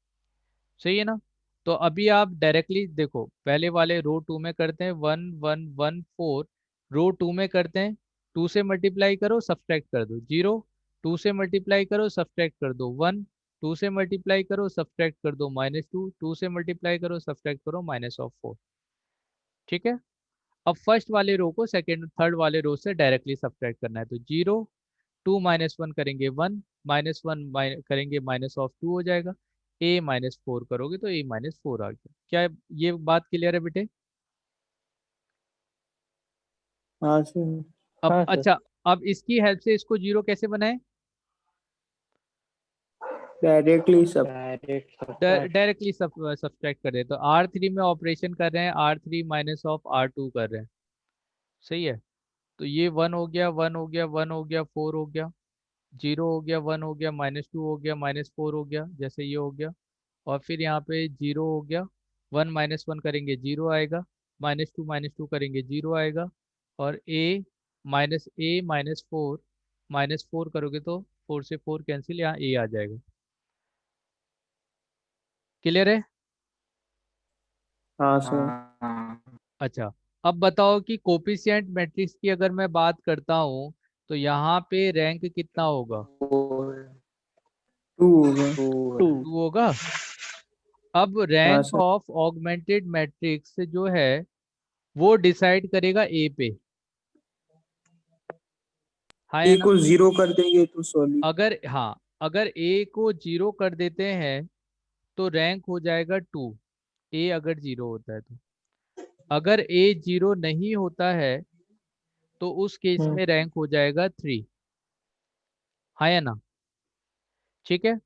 सही है ना। तो अभी आप डायरेक्टली देखो, पहले वाले रो 2 में करते हैं 1 1 1 4, रो 2 में करते हैं 2 से मल्टीप्लाई करो सब्ट्रैक्ट कर दो 0, 2 से मल्टीप्लाई करो सब्ट्रैक्ट कर दो 1, 2 से मल्टीप्लाई करो सब्ट्रैक्ट कर दो -2, 2 से मल्टीप्लाई करो सब्ट्रैक्ट करो -4। ठीक है। अब फर्स्ट वाले रो को सेकेंड थर्ड वाले रो से डायरेक्टली सब्ट्रैक्ट करना है, तो 0 2 -1 करेंगे 1, -1 करेंगे -2 हो जाएगा, a-4 करोगे तो a-4 आ गया। क्या ये बात क्लियर है बेटे। हाँ सर। अब हाँ सर अच्छा, अब इसकी हेल्प से इसको 0 कैसे बनाए, डायरेक्टली सब। Direct subtract. डायरेक्टली सब्ट्रैक्ट कर रहे हैं, तो R3 में ऑपरेशन कर रहे हैं, R3 -R2 कर रहे हैं, सही है। तो ये 1 हो गया, 1 हो गया, 1 हो गया, 4 हो गया, 0 हो गया, 1 हो गया, -2 हो गया, -4 हो गया, जैसे ये हो गया। और फिर यहाँ पे 0 हो गया, 1 -1 करेंगे 0 आएगा, -2 करेंगे 0 आएगा, और -4 करोगे तो 4 से 4 कैंसिल, यहाँ a आ जाएगा। क्लियर है। हाँ सर। हाँ. अच्छा, अब बताओ कि कोफिशिएंट मैट्रिक्स की अगर मैं बात करता हूँ, तो यहाँ पे रैंक कितना होगा, 2 होगा। 2 2 होगा। अब हाँ rank sir. Of augmented matrix जो है वो डिसाइड करेगा ए पे, हाँ या ए ना। को जीरो कर देंगे तो सॉल्व। अगर हाँ, अगर ए को 0 कर देते हैं तो रैंक हो जाएगा 2, ए अगर 0 होता है तो। अगर ए 0 नहीं होता है तो उस केस में रैंक हो जाएगा 3, हाँ या ना। ठीक है।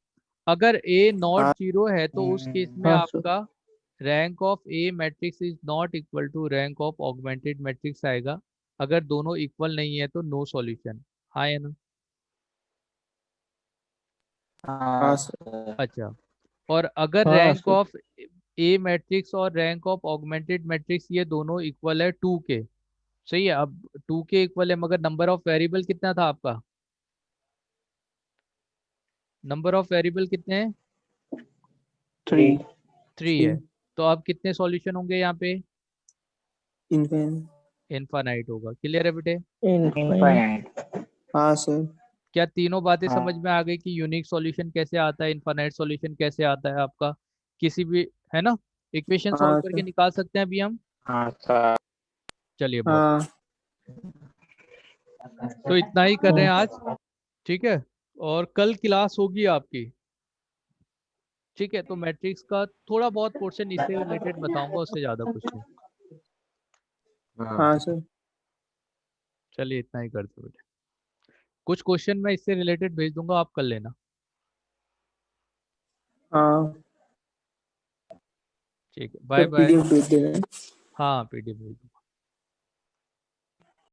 अगर ए नॉट हाँ 0 है तो उस केस में हाँ सर आपका rank of A matrix is not equal to rank of augmented matrix आएगा। अगर दोनों इक्वल नहीं है तो नो सॉल्यूशन, हाँ या ना। हाँ हाँ सर। सर. अच्छा, और अगर हाँ rank sir of A matrix और रैंक ऑफ ऑगमेंटेड मैट्रिक्स ये दोनों इक्वल है 2 के, सही है। अब 2 के इक्वल है, मगर नंबर ऑफ वेरिएबल कितना था आपका, नंबर ऑफ वेरिएबल कितने हैं, 3 3 है। तो अब कितने सॉल्यूशन होंगे यहाँ पे, इनफाइन। इनफाइनाइट होगा। क्लियर है बेटे। Infinite. हाँ सर। क्या तीनों बातें समझ हाँ. में आ गई कि यूनिक सॉल्यूशन कैसे आता है, इनफाइनाइट सॉल्यूशन कैसे आता है आपका, किसी भी, है ना, इक्वेशन सॉल्व हाँ करके सर। निकाल सकते हैं अभी हम। हाँ सर. चलिए बहुत, हाँ तो इतना ही कर रहे हैं आज, ठीक है। और कल क्लास होगी आपकी, ठीक है। तो मैट्रिक्स का थोड़ा बहुत पोर्शन इससे रिलेटेड बताऊंगा, उससे ज़्यादा कुछ नहीं। हाँ हाँ सर। चलिए इतना ही करते बेटे, कुछ क्वेश्चन मैं इससे रिलेटेड भेज दूंगा, आप कर लेना। हाँ ठीक है, सर, बाय बाय। पीडीएफ भेज देना। हाँ पीडीएफ भेज दूंगा।